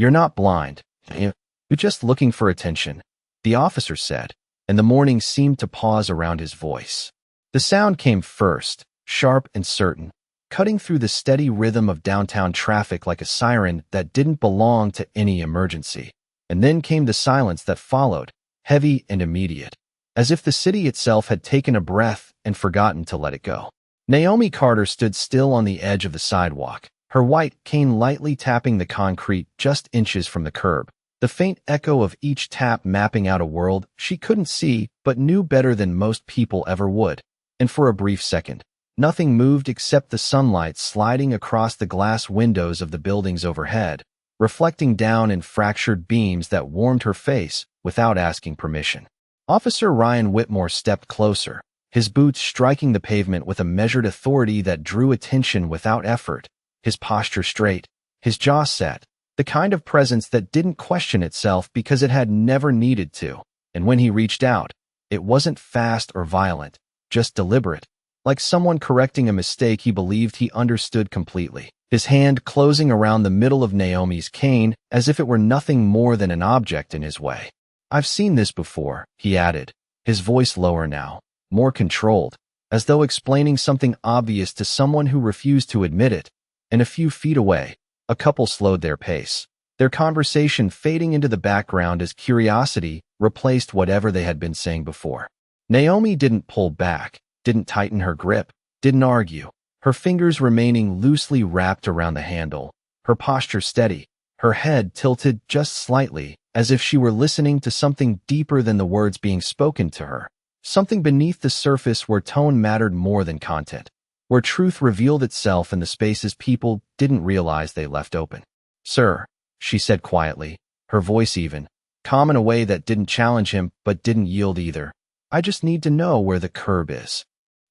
"You're not blind. You're just looking for attention," the officer said, and the morning seemed to pause around his voice. The sound came first, sharp and certain, cutting through the steady rhythm of downtown traffic like a siren that didn't belong to any emergency. And then came the silence that followed, heavy and immediate, as if the city itself had taken a breath and forgotten to let it go. Naomi Carter stood still on the edge of the sidewalk, her white cane lightly tapping the concrete just inches from the curb, the faint echo of each tap mapping out a world she couldn't see but knew better than most people ever would. And for a brief second, nothing moved except the sunlight sliding across the glass windows of the buildings overhead, reflecting down in fractured beams that warmed her face without asking permission. Officer Ryan Whitmore stepped closer, his boots striking the pavement with a measured authority that drew attention without effort, his posture straight, his jaw set, the kind of presence that didn't question itself because it had never needed to. And when he reached out, it wasn't fast or violent, just deliberate, like someone correcting a mistake he believed he understood completely, his hand closing around the middle of Naomi's cane as if it were nothing more than an object in his way. "I've seen this before," he added, his voice lower now, more controlled, as though explaining something obvious to someone who refused to admit it. And a few feet away, a couple slowed their pace, their conversation fading into the background as curiosity replaced whatever they had been saying before. Naomi didn't pull back, didn't tighten her grip, didn't argue, her fingers remaining loosely wrapped around the handle, her posture steady, her head tilted just slightly, as if she were listening to something deeper than the words being spoken to her, something beneath the surface where tone mattered more than content, where truth revealed itself in the spaces people didn't realize they left open. "Sir," she said quietly, her voice even, calm in a way that didn't challenge him but didn't yield either, "I just need to know where the curb is."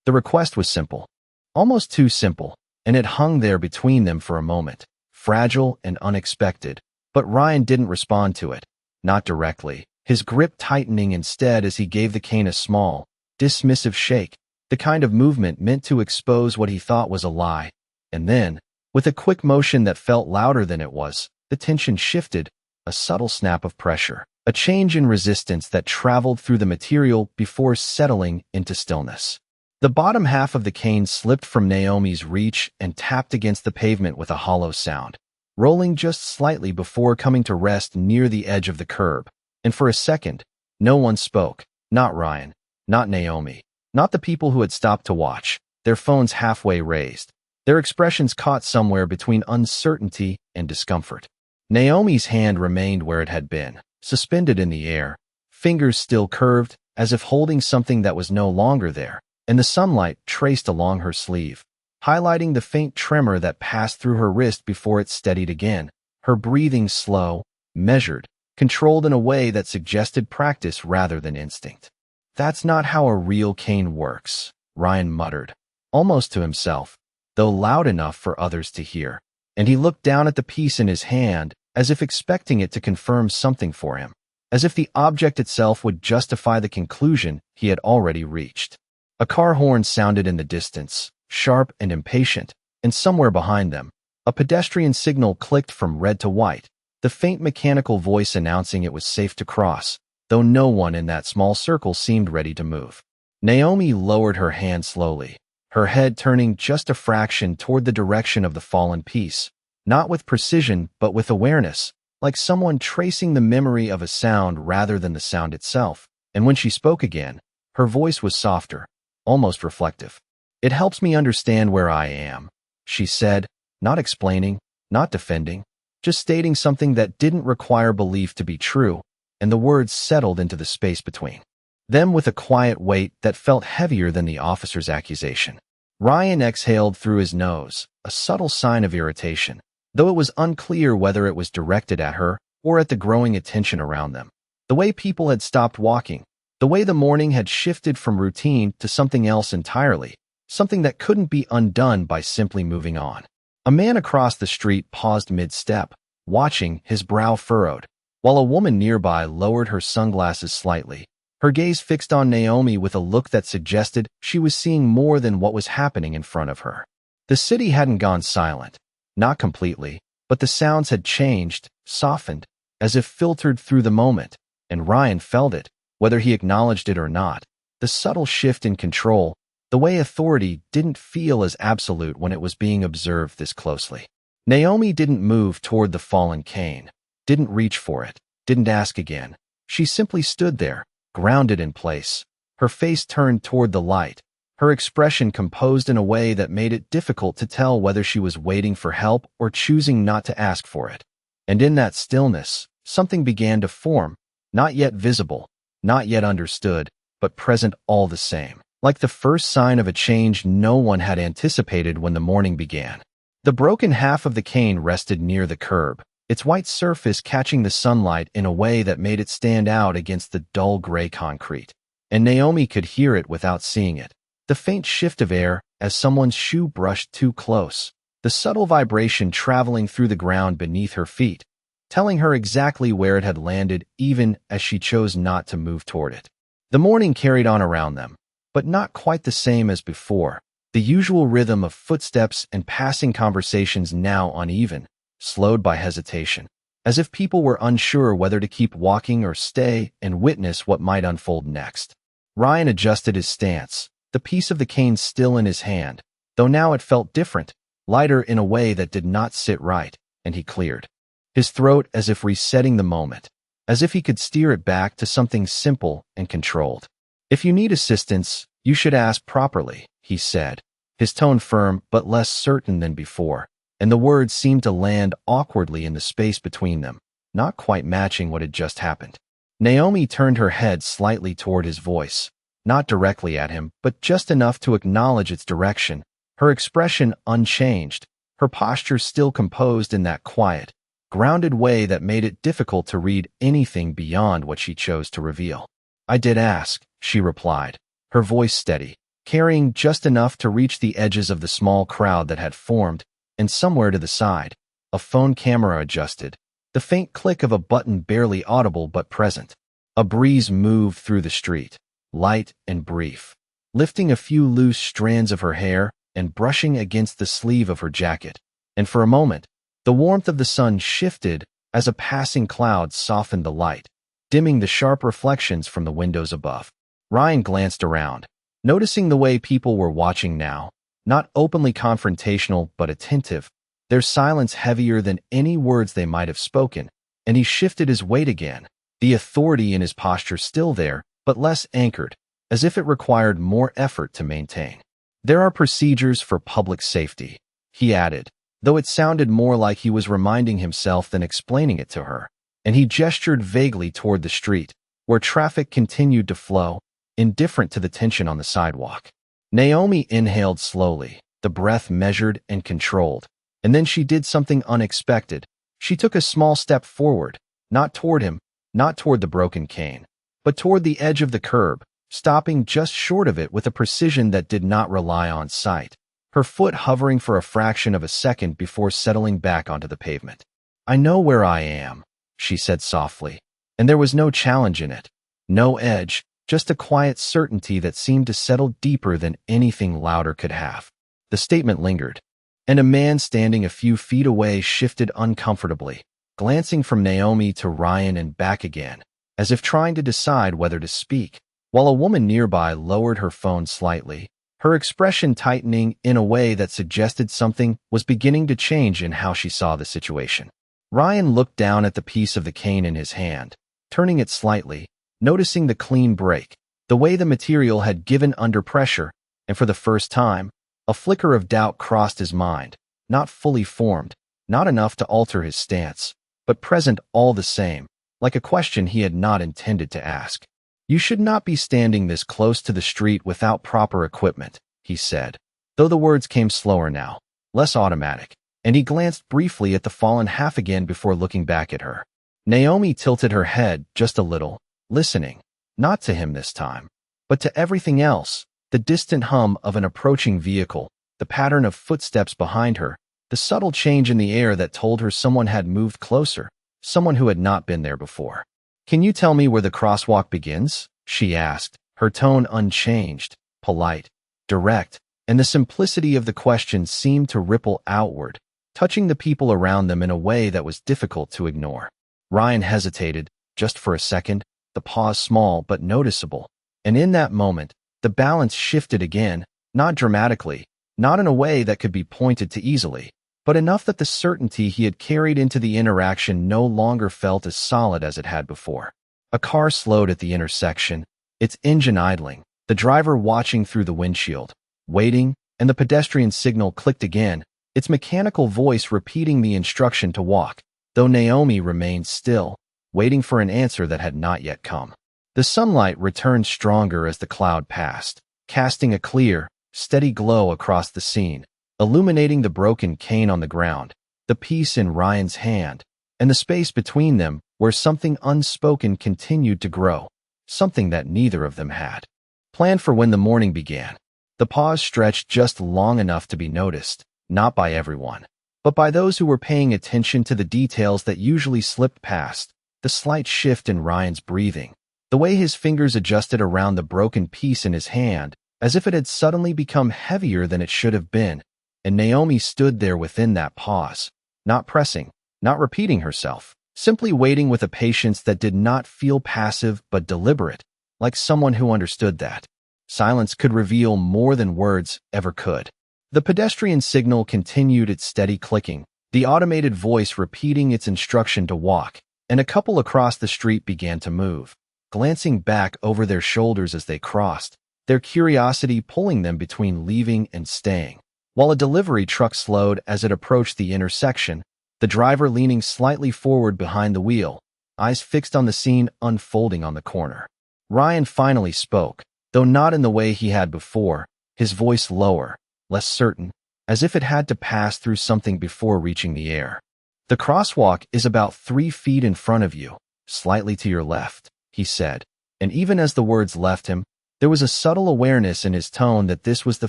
The request was simple, almost too simple, and it hung there between them for a moment, fragile and unexpected. But Ryan didn't respond to it, not directly, his grip tightening instead as he gave the cane a small, dismissive shake, the kind of movement meant to expose what he thought was a lie. And then, with a quick motion that felt louder than it was, the tension shifted, a subtle snap of pressure, a change in resistance that traveled through the material before settling into stillness. The bottom half of the cane slipped from Naomi's reach and tapped against the pavement with a hollow sound, rolling just slightly before coming to rest near the edge of the curb. And for a second, no one spoke, not Ryan, not Naomi, not the people who had stopped to watch, their phones halfway raised, their expressions caught somewhere between uncertainty and discomfort. Naomi's hand remained where it had been, suspended in the air, fingers still curved, as if holding something that was no longer there, and the sunlight traced along her sleeve, highlighting the faint tremor that passed through her wrist before it steadied again, her breathing slow, measured, controlled in a way that suggested practice rather than instinct. "That's not how a real cane works," Ryan muttered, almost to himself, though loud enough for others to hear, and he looked down at the piece in his hand as if expecting it to confirm something for him, as if the object itself would justify the conclusion he had already reached. A car horn sounded in the distance, sharp and impatient, and somewhere behind them, a pedestrian signal clicked from red to white, the faint mechanical voice announcing it was safe to cross, though no one in that small circle seemed ready to move. Naomi lowered her hand slowly, her head turning just a fraction toward the direction of the fallen piece, not with precision but with awareness, like someone tracing the memory of a sound rather than the sound itself. And when she spoke again, her voice was softer, almost reflective. "It helps me understand where I am," she said, not explaining, not defending, just stating something that didn't require belief to be true, and the words settled into the space between them with a quiet weight that felt heavier than the officer's accusation. Ryan exhaled through his nose, a subtle sign of irritation, though it was unclear whether it was directed at her or at the growing attention around them. The way people had stopped walking, the way the morning had shifted from routine to something else entirely, something that couldn't be undone by simply moving on. A man across the street paused mid-step, watching, his brow furrowed, while a woman nearby lowered her sunglasses slightly, her gaze fixed on Naomi with a look that suggested she was seeing more than what was happening in front of her. The city hadn't gone silent, not completely, but the sounds had changed, softened, as if filtered through the moment, and Ryan felt it, whether he acknowledged it or not. The subtle shift in control, the way authority didn't feel as absolute when it was being observed this closely. Naomi didn't move toward the fallen cane, didn't reach for it, didn't ask again. She simply stood there, grounded in place, her face turned toward the light, her expression composed in a way that made it difficult to tell whether she was waiting for help or choosing not to ask for it. And in that stillness, something began to form, not yet visible, not yet understood, but present all the same, like the first sign of a change no one had anticipated when the morning began. The broken half of the cane rested near the curb, its white surface catching the sunlight in a way that made it stand out against the dull gray concrete. And Naomi could hear it without seeing it. The faint shift of air as someone's shoe brushed too close, the subtle vibration traveling through the ground beneath her feet, telling her exactly where it had landed even as she chose not to move toward it. The morning carried on around them, but not quite the same as before. The usual rhythm of footsteps and passing conversations now uneven, slowed by hesitation, as if people were unsure whether to keep walking or stay and witness what might unfold next. Ryan adjusted his stance, the piece of the cane still in his hand, though now it felt different, lighter in a way that did not sit right, and he cleared his throat as if resetting the moment, as if he could steer it back to something simple and controlled. "If you need assistance, you should ask properly," he said, his tone firm but less certain than before, and the words seemed to land awkwardly in the space between them, not quite matching what had just happened. Naomi turned her head slightly toward his voice, not directly at him, but just enough to acknowledge its direction, her expression unchanged, her posture still composed in that quiet, grounded way that made it difficult to read anything beyond what she chose to reveal. "I did ask," she replied, her voice steady, carrying just enough to reach the edges of the small crowd that had formed, and somewhere to the side, a phone camera adjusted, the faint click of a button barely audible but present. A breeze moved through the street, light and brief, lifting a few loose strands of her hair and brushing against the sleeve of her jacket, and for a moment, the warmth of the sun shifted as a passing cloud softened the light, dimming the sharp reflections from the windows above. Ryan glanced around, noticing the way people were watching now, not openly confrontational but attentive, their silence heavier than any words they might have spoken, and he shifted his weight again, the authority in his posture still there, but less anchored, as if it required more effort to maintain. "There are procedures for public safety," he added, though it sounded more like he was reminding himself than explaining it to her, and he gestured vaguely toward the street, where traffic continued to flow, indifferent to the tension on the sidewalk. Naomi inhaled slowly, the breath measured and controlled, and then she did something unexpected. She took a small step forward, not toward him, not toward the broken cane, but toward the edge of the curb, stopping just short of it with a precision that did not rely on sight, her foot hovering for a fraction of a second before settling back onto the pavement. "I know where I am," she said softly, and there was no challenge in it, no edge, just a quiet certainty that seemed to settle deeper than anything louder could have. The statement lingered, and a man standing a few feet away shifted uncomfortably, glancing from Naomi to Ryan and back again, as if trying to decide whether to speak, while a woman nearby lowered her phone slightly, her expression tightening in a way that suggested something was beginning to change in how she saw the situation. Ryan looked down at the piece of the cane in his hand, turning it slightly, noticing the clean break, the way the material had given under pressure, and for the first time, a flicker of doubt crossed his mind, not fully formed, not enough to alter his stance, but present all the same, like a question he had not intended to ask. "You should not be standing this close to the street without proper equipment," he said, though the words came slower now, less automatic, and he glanced briefly at the fallen half again before looking back at her. Naomi tilted her head just a little, listening, not to him this time, but to everything else, the distant hum of an approaching vehicle, the pattern of footsteps behind her, the subtle change in the air that told her someone had moved closer, someone who had not been there before. "Can you tell me where the crosswalk begins?" she asked, her tone unchanged, polite, direct, and the simplicity of the question seemed to ripple outward, touching the people around them in a way that was difficult to ignore. Ryan hesitated, just for a second, the pause small but noticeable. And in that moment, the balance shifted again, not dramatically, not in a way that could be pointed to easily, but enough that the certainty he had carried into the interaction no longer felt as solid as it had before. A car slowed at the intersection, its engine idling, the driver watching through the windshield, waiting, and the pedestrian signal clicked again, its mechanical voice repeating the instruction to walk, though Naomi remained still, waiting for an answer that had not yet come. The sunlight returned stronger as the cloud passed, casting a clear, steady glow across the scene, illuminating the broken cane on the ground, the piece in Ryan's hand, and the space between them where something unspoken continued to grow, something that neither of them had planned for when the morning began. The pause stretched just long enough to be noticed, not by everyone, but by those who were paying attention to the details that usually slipped past, the slight shift in Ryan's breathing, the way his fingers adjusted around the broken piece in his hand, as if it had suddenly become heavier than it should have been, and Naomi stood there within that pause, not pressing, not repeating herself, simply waiting with a patience that did not feel passive but deliberate, like someone who understood that silence could reveal more than words ever could. The pedestrian signal continued its steady clicking, the automated voice repeating its instruction to walk, and a couple across the street began to move, glancing back over their shoulders as they crossed, their curiosity pulling them between leaving and staying. While a delivery truck slowed as it approached the intersection, the driver leaning slightly forward behind the wheel, eyes fixed on the scene unfolding on the corner. Ryan finally spoke, though not in the way he had before, his voice lower, less certain, as if it had to pass through something before reaching the air. "The crosswalk is about 3 feet in front of you, slightly to your left," he said, and even as the words left him, there was a subtle awareness in his tone that this was the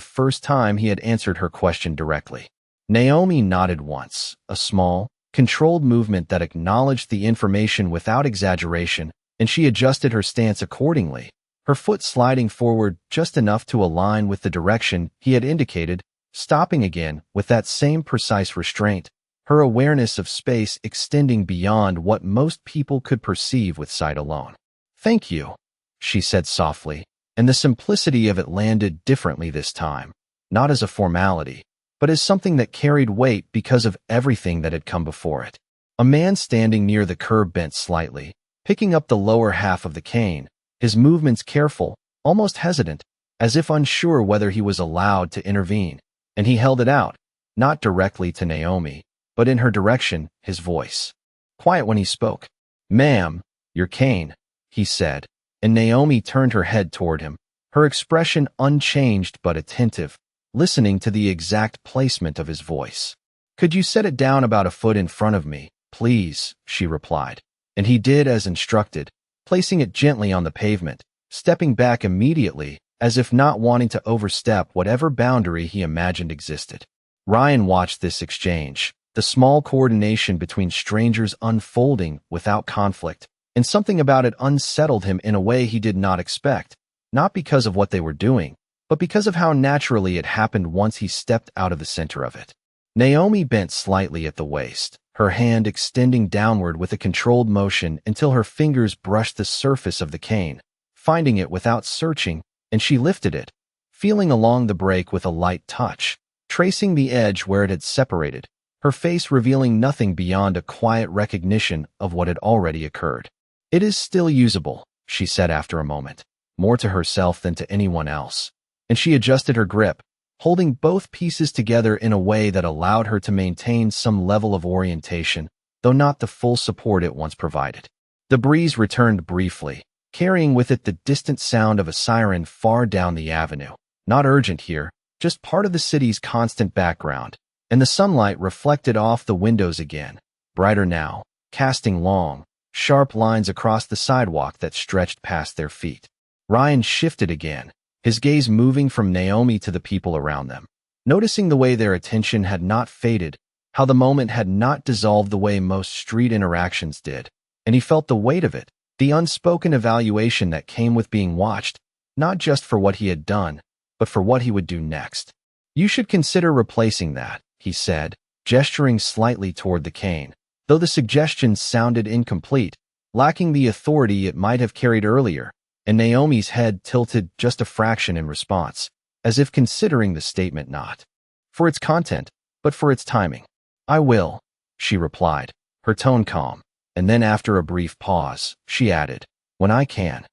first time he had answered her question directly. Naomi nodded once, a small, controlled movement that acknowledged the information without exaggeration, and she adjusted her stance accordingly, her foot sliding forward just enough to align with the direction he had indicated, stopping again with that same precise restraint, her awareness of space extending beyond what most people could perceive with sight alone. "Thank you," she said softly, and the simplicity of it landed differently this time, not as a formality, but as something that carried weight because of everything that had come before it. A man standing near the curb bent slightly, picking up the lower half of the cane, his movements careful, almost hesitant, as if unsure whether he was allowed to intervene, and he held it out, not directly to Naomi, but in her direction, his voice quiet when he spoke. "Ma'am, your cane," he said, and Naomi turned her head toward him, her expression unchanged but attentive, listening to the exact placement of his voice. "Could you set it down about a foot in front of me, please?" she replied, and he did as instructed, placing it gently on the pavement, stepping back immediately, as if not wanting to overstep whatever boundary he imagined existed. Ryan watched this exchange, the small coordination between strangers unfolding without conflict, and something about it unsettled him in a way he did not expect, not because of what they were doing, but because of how naturally it happened once he stepped out of the center of it. Naomi bent slightly at the waist, her hand extending downward with a controlled motion until her fingers brushed the surface of the cane, finding it without searching, and she lifted it, feeling along the break with a light touch, tracing the edge where it had separated, her face revealing nothing beyond a quiet recognition of what had already occurred. "It is still usable," she said after a moment, more to herself than to anyone else, and she adjusted her grip, holding both pieces together in a way that allowed her to maintain some level of orientation, though not the full support it once provided. The breeze returned briefly, carrying with it the distant sound of a siren far down the avenue. Not urgent here, just part of the city's constant background, and the sunlight reflected off the windows again, brighter now, casting long, sharp lines across the sidewalk that stretched past their feet. Ryan shifted again, his gaze moving from Naomi to the people around them, noticing the way their attention had not faded, how the moment had not dissolved the way most street interactions did, and he felt the weight of it, the unspoken evaluation that came with being watched, not just for what he had done, but for what he would do next. "You should consider replacing that," he said, gesturing slightly toward the cane, though the suggestion sounded incomplete, lacking the authority it might have carried earlier, and Naomi's head tilted just a fraction in response, as if considering the statement not for its content, but for its timing. "I will," she replied, her tone calm, and then after a brief pause, she added, "when I can."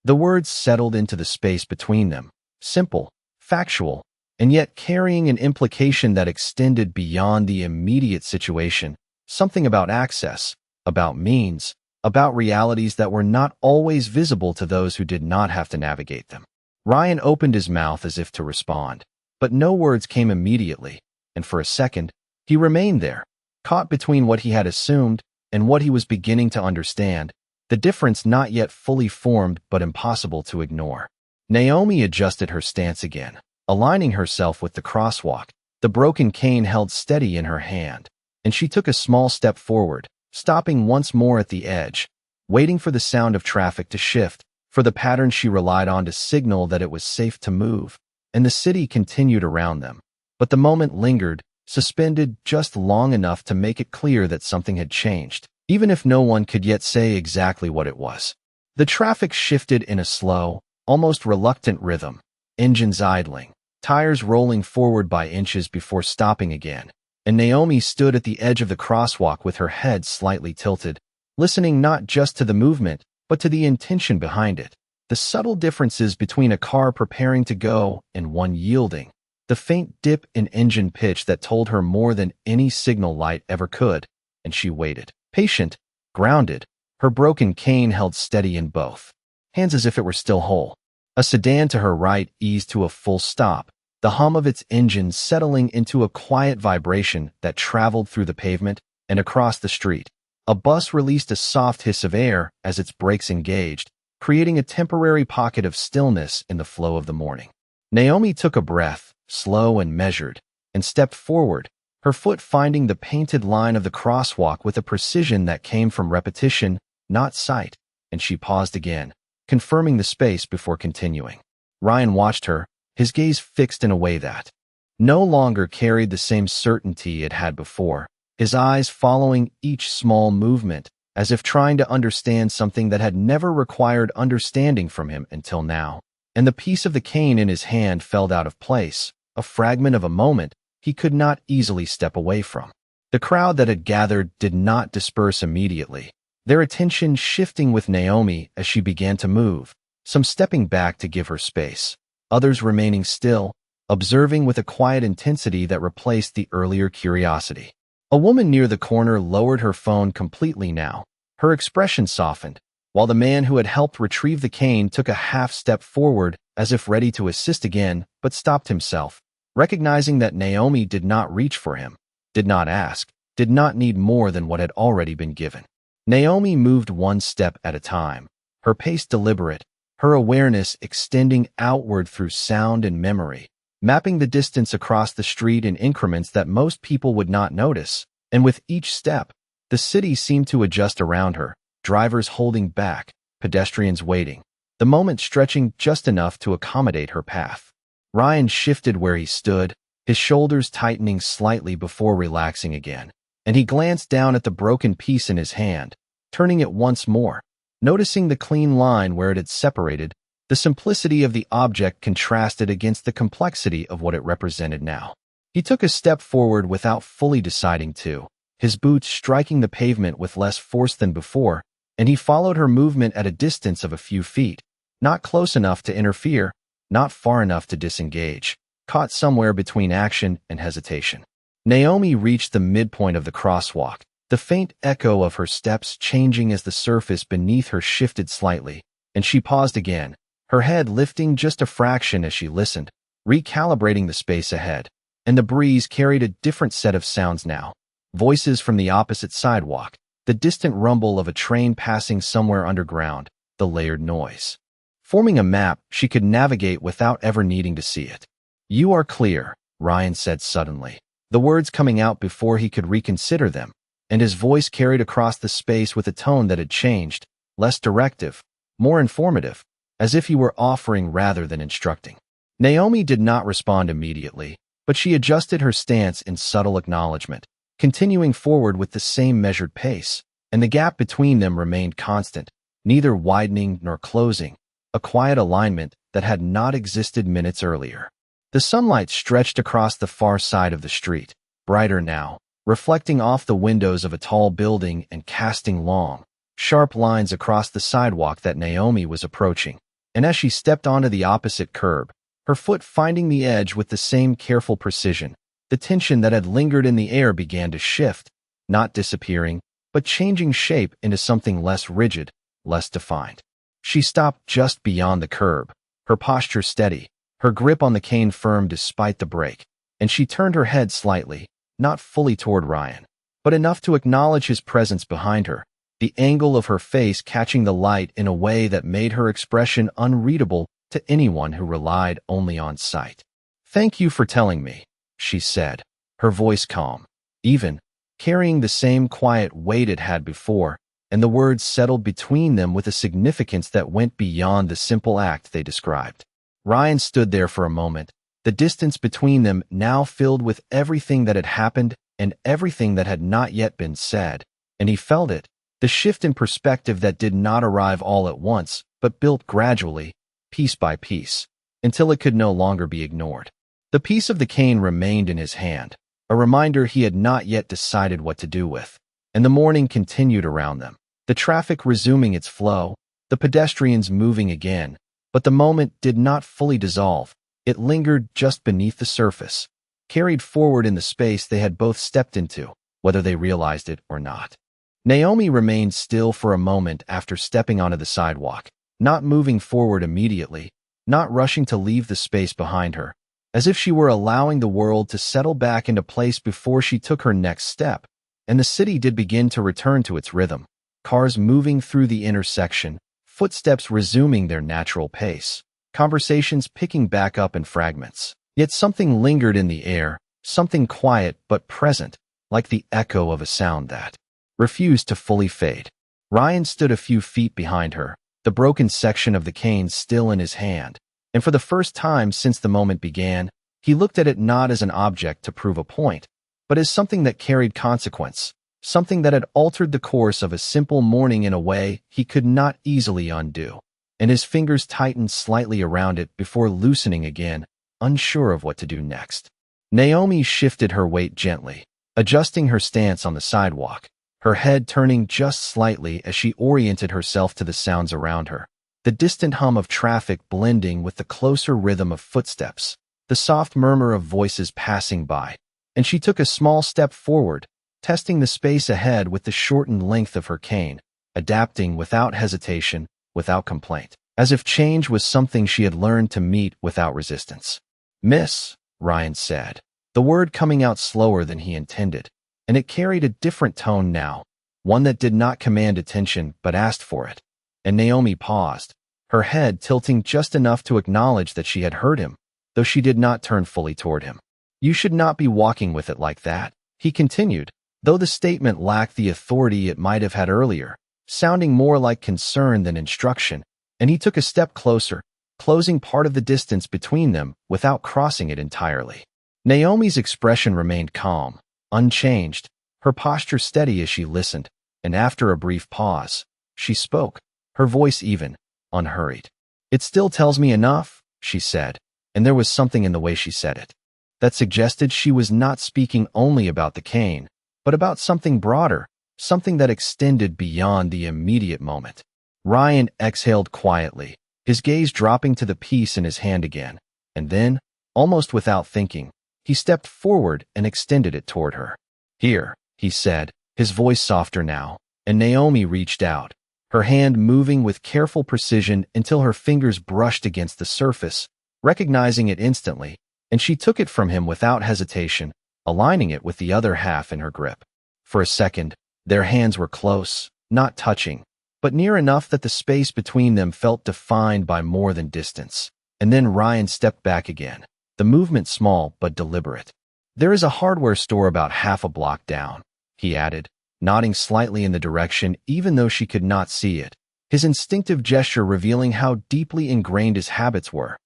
The words settled into the space between them, simple, factual, and yet carrying an implication that extended beyond the immediate situation, something about access, about means, about realities that were not always visible to those who did not have to navigate them. Ryan opened his mouth as if to respond, but no words came immediately, and for a second, he remained there, caught between what he had assumed and what he was beginning to understand, the difference not yet fully formed but impossible to ignore. Naomi adjusted her stance again, aligning herself with the crosswalk, the broken cane held steady in her hand, and she took a small step forward, stopping once more at the edge, waiting for the sound of traffic to shift, for the pattern she relied on to signal that it was safe to move, and the city continued around them. But the moment lingered, suspended just long enough to make it clear that something had changed, even if no one could yet say exactly what it was. The traffic shifted in a slow, almost reluctant rhythm, engines idling, tires rolling forward by inches before stopping again, and Naomi stood at the edge of the crosswalk with her head slightly tilted, listening not just to the movement, but to the intention behind it, the subtle differences between a car preparing to go and one yielding, the faint dip in engine pitch that told her more than any signal light ever could, and she waited, patient, grounded, her broken cane held steady in both hands as if it were still whole. A sedan to her right eased to a full stop, the hum of its engine settling into a quiet vibration that traveled through the pavement and across the street. A bus released a soft hiss of air as its brakes engaged, creating a temporary pocket of stillness in the flow of the morning. Naomi took a breath, slow and measured, and stepped forward, her foot finding the painted line of the crosswalk with a precision that came from repetition, not sight, and she paused again, confirming the space before continuing. Ryan watched her, his gaze fixed in a way that no longer carried the same certainty it had before, his eyes following each small movement, as if trying to understand something that had never required understanding from him until now. And the piece of the cane in his hand fell out of place, a fragment of a moment he could not easily step away from. The crowd that had gathered did not disperse immediately, their attention shifting with Naomi as she began to move, some stepping back to give her space, others remaining still, observing with a quiet intensity that replaced the earlier curiosity. A woman near the corner lowered her phone completely now, her expression softened, while the man who had helped retrieve the cane took a half step forward as if ready to assist again, but stopped himself, recognizing that Naomi did not reach for him, did not ask, did not need more than what had already been given. Naomi moved one step at a time, her pace deliberate, her awareness extending outward through sound and memory, mapping the distance across the street in increments that most people would not notice, and with each step, the city seemed to adjust around her, drivers holding back, pedestrians waiting, the moment stretching just enough to accommodate her path. Ryan shifted where he stood, his shoulders tightening slightly before relaxing again, and he glanced down at the broken piece in his hand, turning it once more, noticing the clean line where it had separated. The simplicity of the object contrasted against the complexity of what it represented now. He took a step forward without fully deciding to, his boots striking the pavement with less force than before, and he followed her movement at a distance of a few feet, not close enough to interfere, not far enough to disengage, caught somewhere between action and hesitation. Naomi reached the midpoint of the crosswalk, the faint echo of her steps changing as the surface beneath her shifted slightly, and she paused again, her head lifting just a fraction as she listened, recalibrating the space ahead, and the breeze carried a different set of sounds now. Voices from the opposite sidewalk, the distant rumble of a train passing somewhere underground, the layered noise. Forming a map she could navigate without ever needing to see it. "You are clear," Ryan said suddenly, the words coming out before he could reconsider them, and his voice carried across the space with a tone that had changed, less directive, more informative, as if he were offering rather than instructing. Naomi did not respond immediately, but she adjusted her stance in subtle acknowledgement, continuing forward with the same measured pace, and the gap between them remained constant, neither widening nor closing, a quiet alignment that had not existed minutes earlier. The sunlight stretched across the far side of the street, brighter now, reflecting off the windows of a tall building and casting long, sharp lines across the sidewalk that Naomi was approaching. And as she stepped onto the opposite curb, her foot finding the edge with the same careful precision, the tension that had lingered in the air began to shift, not disappearing, but changing shape into something less rigid, less defined. She stopped just beyond the curb, her posture steady, her grip on the cane firm despite the break, and she turned her head slightly, not fully toward Ryan, but enough to acknowledge his presence behind her, the angle of her face catching the light in a way that made her expression unreadable to anyone who relied only on sight. "Thank you for telling me," she said, her voice calm, even, carrying the same quiet weight it had before, and the words settled between them with a significance that went beyond the simple act they described. Ryan stood there for a moment, the distance between them now filled with everything that had happened and everything that had not yet been said, and he felt it, the shift in perspective that did not arrive all at once, but built gradually, piece by piece, until it could no longer be ignored. The piece of the cane remained in his hand, a reminder he had not yet decided what to do with, and the morning continued around them, the traffic resuming its flow, the pedestrians moving again, but the moment did not fully dissolve. It lingered just beneath the surface, carried forward in the space they had both stepped into, whether they realized it or not. Naomi remained still for a moment after stepping onto the sidewalk, not moving forward immediately, not rushing to leave the space behind her, as if she were allowing the world to settle back into place before she took her next step. And the city did begin to return to its rhythm, cars moving through the intersection, footsteps resuming their natural pace, conversations picking back up in fragments. Yet something lingered in the air, something quiet but present, like the echo of a sound that refused to fully fade. Ryan stood a few feet behind her, the broken section of the cane still in his hand, and for the first time since the moment began, he looked at it not as an object to prove a point, but as something that carried consequence, something that had altered the course of a simple morning in a way he could not easily undo. And his fingers tightened slightly around it before loosening again, unsure of what to do next. Naomi shifted her weight gently, adjusting her stance on the sidewalk, her head turning just slightly as she oriented herself to the sounds around her, the distant hum of traffic blending with the closer rhythm of footsteps, the soft murmur of voices passing by, and she took a small step forward, testing the space ahead with the shortened length of her cane, adapting without hesitation, without complaint, as if change was something she had learned to meet without resistance. "Miss," Ryan said, the word coming out slower than he intended, and it carried a different tone now, one that did not command attention but asked for it. And Naomi paused, her head tilting just enough to acknowledge that she had heard him, though she did not turn fully toward him. "You should not be walking with it like that," he continued, though the statement lacked the authority it might have had earlier, sounding more like concern than instruction, and he took a step closer, closing part of the distance between them without crossing it entirely. Naomi's expression remained calm, unchanged, her posture steady as she listened, and after a brief pause, she spoke, her voice even, unhurried. "It still tells me enough," she said, and there was something in the way she said it that suggested she was not speaking only about the cane, but about something broader, something that extended beyond the immediate moment. Ryan exhaled quietly, his gaze dropping to the piece in his hand again, and then, almost without thinking, he stepped forward and extended it toward her. "Here," he said, his voice softer now, and Naomi reached out, her hand moving with careful precision until her fingers brushed against the surface, recognizing it instantly, and she took it from him without hesitation, aligning it with the other half in her grip. For a second, their hands were close, not touching, but near enough that the space between them felt defined by more than distance. And then Ryan stepped back again, the movement small but deliberate. "There is a hardware store about half a block down," he added, nodding slightly in the direction even though she could not see it, his instinctive gesture revealing how deeply ingrained his habits were.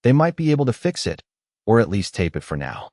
"They might be able to fix it, or at least tape it for now."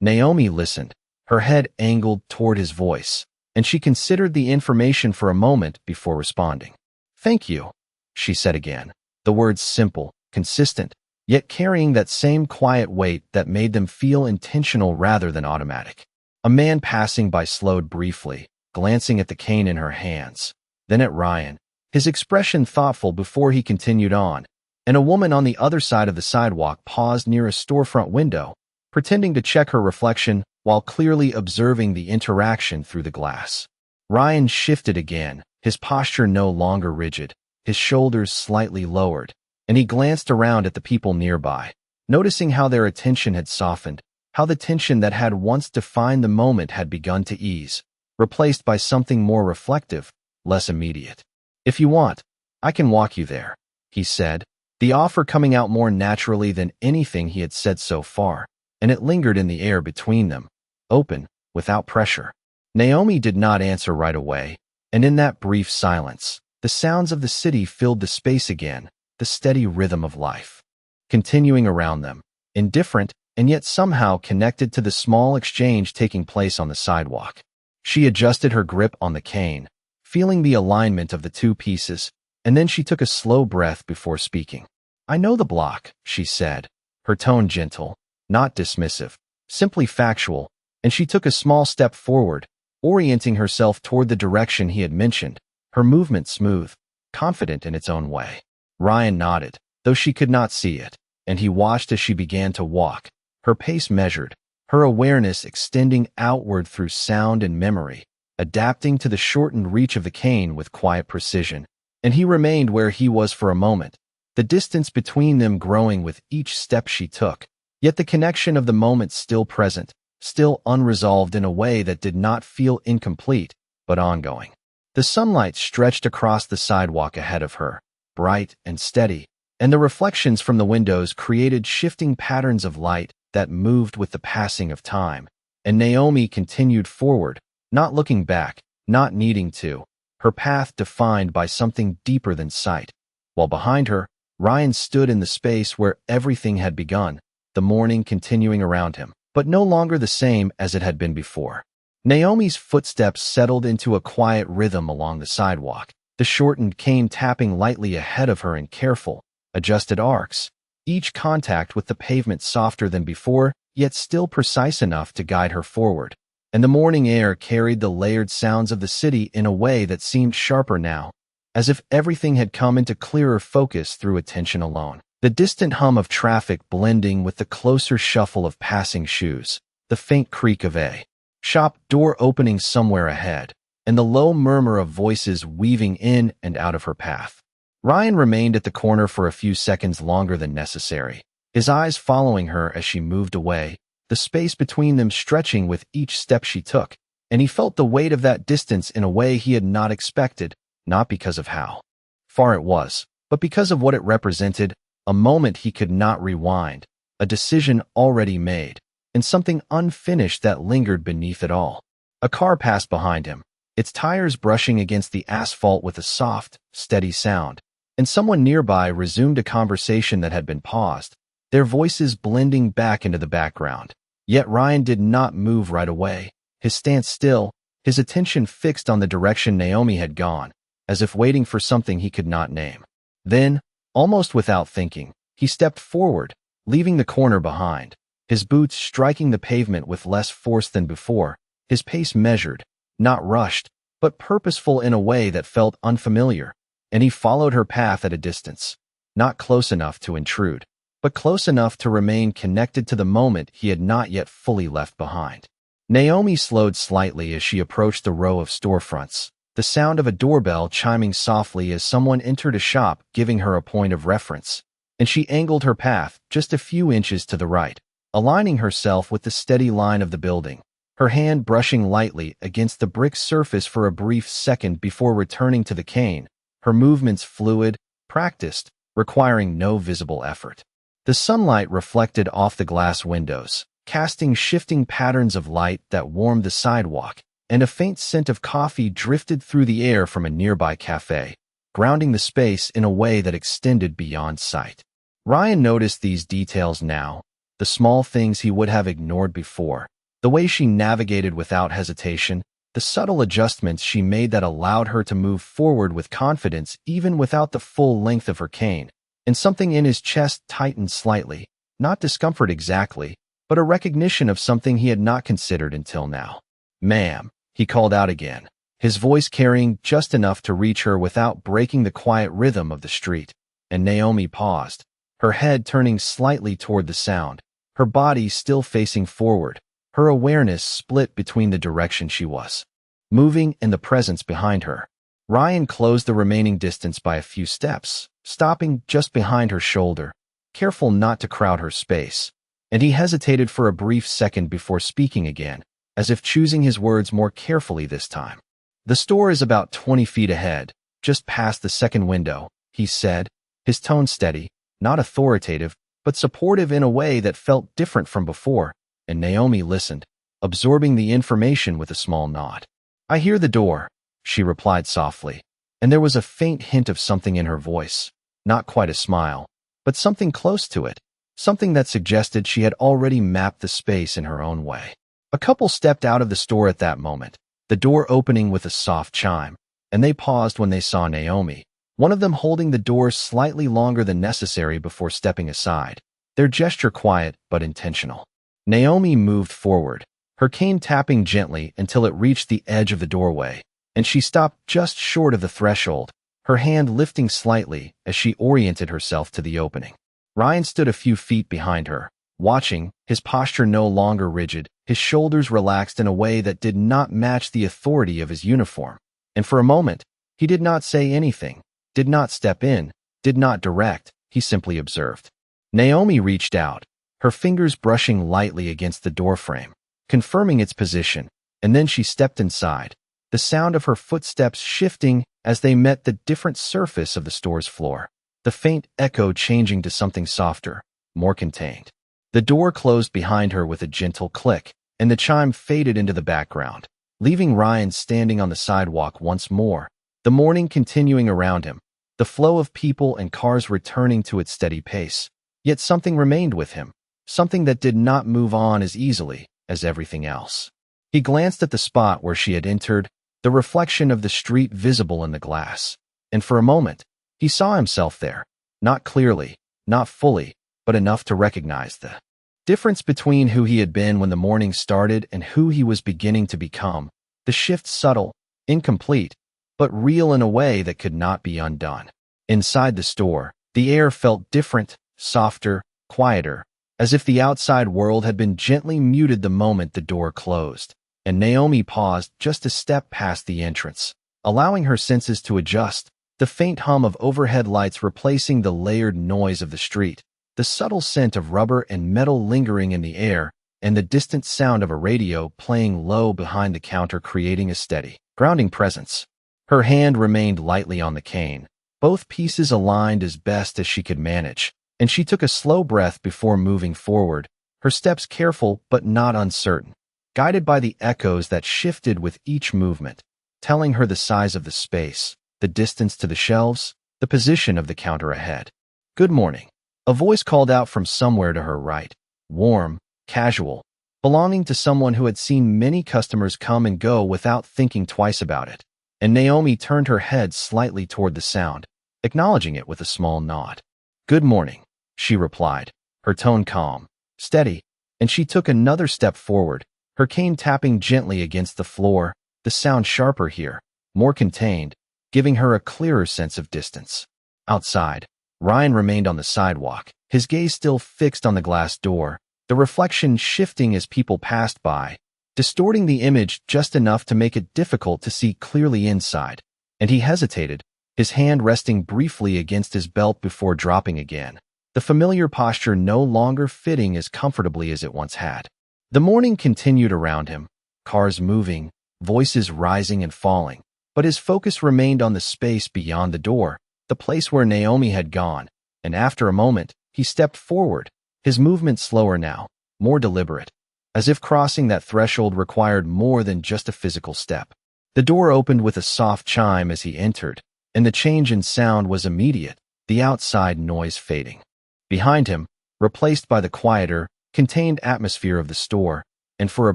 Naomi listened, her head angled toward his voice, and she considered the information for a moment before responding. "Thank you," she said again, the words simple, consistent, yet carrying that same quiet weight that made them feel intentional rather than automatic. A man passing by slowed briefly, glancing at the cane in her hands, then at Ryan, his expression thoughtful before he continued on, and a woman on the other side of the sidewalk paused near a storefront window, pretending to check her reflection while clearly observing the interaction through the glass. Ryan shifted again, his posture no longer rigid, his shoulders slightly lowered, and he glanced around at the people nearby, noticing how their attention had softened, how the tension that had once defined the moment had begun to ease, replaced by something more reflective, less immediate. "If you want, I can walk you there," he said, the offer coming out more naturally than anything he had said so far, and it lingered in the air between them, open, without pressure. Naomi did not answer right away, and in that brief silence, the sounds of the city filled the space again, the steady rhythm of life, continuing around them, indifferent and yet somehow connected to the small exchange taking place on the sidewalk. She adjusted her grip on the cane, feeling the alignment of the two pieces, and then she took a slow breath before speaking. "I know the block," she said, her tone gentle, not dismissive, simply factual, and she took a small step forward, orienting herself toward the direction he had mentioned, her movement smooth, confident in its own way. Ryan nodded, though she could not see it, and he watched as she began to walk, her pace measured, her awareness extending outward through sound and memory, adapting to the shortened reach of the cane with quiet precision. And he remained where he was for a moment, the distance between them growing with each step she took, yet the connection of the moment still present, still unresolved in a way that did not feel incomplete, but ongoing. The sunlight stretched across the sidewalk ahead of her, bright and steady, and the reflections from the windows created shifting patterns of light that moved with the passing of time. And Naomi continued forward, not looking back, not needing to, her path defined by something deeper than sight. While behind her, Ryan stood in the space where everything had begun, the morning continuing around him, but no longer the same as it had been before. Naomi's footsteps settled into a quiet rhythm along the sidewalk, the shortened cane tapping lightly ahead of her in careful, adjusted arcs, each contact with the pavement softer than before, yet still precise enough to guide her forward. And the morning air carried the layered sounds of the city in a way that seemed sharper now, as if everything had come into clearer focus through attention alone. The distant hum of traffic blending with the closer shuffle of passing shoes, the faint creak of a shop door opening somewhere ahead, and the low murmur of voices weaving in and out of her path. Ryan remained at the corner for a few seconds longer than necessary, his eyes following her as she moved away, the space between them stretching with each step she took, and he felt the weight of that distance in a way he had not expected, not because of how far it was, but because of what it represented, a moment he could not rewind, a decision already made, and something unfinished that lingered beneath it all. A car passed behind him, its tires brushing against the asphalt with a soft, steady sound, and someone nearby resumed a conversation that had been paused, their voices blending back into the background. Yet Ryan did not move right away, his stance still, his attention fixed on the direction Naomi had gone, as if waiting for something he could not name. Then, almost without thinking, he stepped forward, leaving the corner behind, his boots striking the pavement with less force than before, his pace measured, not rushed, but purposeful in a way that felt unfamiliar, and he followed her path at a distance, not close enough to intrude, but close enough to remain connected to the moment he had not yet fully left behind. Naomi slowed slightly as she approached the row of storefronts, the sound of a doorbell chiming softly as someone entered a shop giving her a point of reference, and she angled her path just a few inches to the right, aligning herself with the steady line of the building, her hand brushing lightly against the brick surface for a brief second before returning to the cane, her movements fluid, practiced, requiring no visible effort. The sunlight reflected off the glass windows, casting shifting patterns of light that warmed the sidewalk, and a faint scent of coffee drifted through the air from a nearby cafe, grounding the space in a way that extended beyond sight. Ryan noticed these details now, the small things he would have ignored before, The way she navigated without hesitation, the subtle adjustments she made that allowed her to move forward with confidence even without the full length of her cane, and something in his chest tightened slightly, not discomfort exactly, but a recognition of something he had not considered until now. "Ma'am," he called out again, his voice carrying just enough to reach her without breaking the quiet rhythm of the street. And Naomi paused, her head turning slightly toward the sound, her body still facing forward, her awareness split between the direction she was moving and the presence behind her. Ryan closed the remaining distance by a few steps, stopping just behind her shoulder, careful not to crowd her space, and he hesitated for a brief second before speaking again, as if choosing his words more carefully this time. "The store is about 20 feet ahead, just past the second window," he said, his tone steady, not authoritative, but supportive in a way that felt different from before, and Naomi listened, absorbing the information with a small nod. "I hear the door," she replied softly, and there was a faint hint of something in her voice, not quite a smile, but something close to it, something that suggested she had already mapped the space in her own way. A couple stepped out of the store at that moment, the door opening with a soft chime, and they paused when they saw Naomi, one of them holding the door slightly longer than necessary before stepping aside, their gesture quiet but intentional. Naomi moved forward, her cane tapping gently until it reached the edge of the doorway, and she stopped just short of the threshold, her hand lifting slightly as she oriented herself to the opening. Ryan stood a few feet behind her, watching, his posture no longer rigid, his shoulders relaxed in a way that did not match the authority of his uniform. And for a moment, he did not say anything, did not step in, did not direct, he simply observed. Naomi reached out, her fingers brushing lightly against the doorframe, confirming its position, and then she stepped inside, the sound of her footsteps shifting as they met the different surface of the store's floor, the faint echo changing to something softer, more contained. The door closed behind her with a gentle click, and the chime faded into the background, leaving Ryan standing on the sidewalk once more, the morning continuing around him, the flow of people and cars returning to its steady pace. Yet something remained with him, something that did not move on as easily as everything else. He glanced at the spot where she had entered, the reflection of the street visible in the glass, and for a moment, he saw himself there, not clearly, not fully, but enough to recognize the difference between who he had been when the morning started and who he was beginning to become, the shift subtle, incomplete, but real in a way that could not be undone. Inside the store, the air felt different, softer, quieter, as if the outside world had been gently muted the moment the door closed, and Naomi paused just a step past the entrance, allowing her senses to adjust, the faint hum of overhead lights replacing the layered noise of the street, the subtle scent of rubber and metal lingering in the air, and the distant sound of a radio playing low behind the counter creating a steady, grounding presence. Her hand remained lightly on the cane, both pieces aligned as best as she could manage, and she took a slow breath before moving forward, her steps careful but not uncertain, guided by the echoes that shifted with each movement, telling her the size of the space, the distance to the shelves, the position of the counter ahead. "Good morning," a voice called out from somewhere to her right, warm, casual, belonging to someone who had seen many customers come and go without thinking twice about it, and Naomi turned her head slightly toward the sound, acknowledging it with a small nod. "Good morning," she replied, her tone calm, steady, and she took another step forward, her cane tapping gently against the floor, the sound sharper here, more contained, giving her a clearer sense of distance. Outside, Ryan remained on the sidewalk, his gaze still fixed on the glass door, the reflection shifting as people passed by, distorting the image just enough to make it difficult to see clearly inside, and he hesitated, his hand resting briefly against his belt before dropping again, the familiar posture no longer fitting as comfortably as it once had. The morning continued around him, cars moving, voices rising and falling, but his focus remained on the space beyond the door, the place where Naomi had gone, and after a moment, he stepped forward, his movement slower now, more deliberate, as if crossing that threshold required more than just a physical step. The door opened with a soft chime as he entered, and the change in sound was immediate, the outside noise fading. Behind him, replaced by the quieter, contained atmosphere of the store, and for a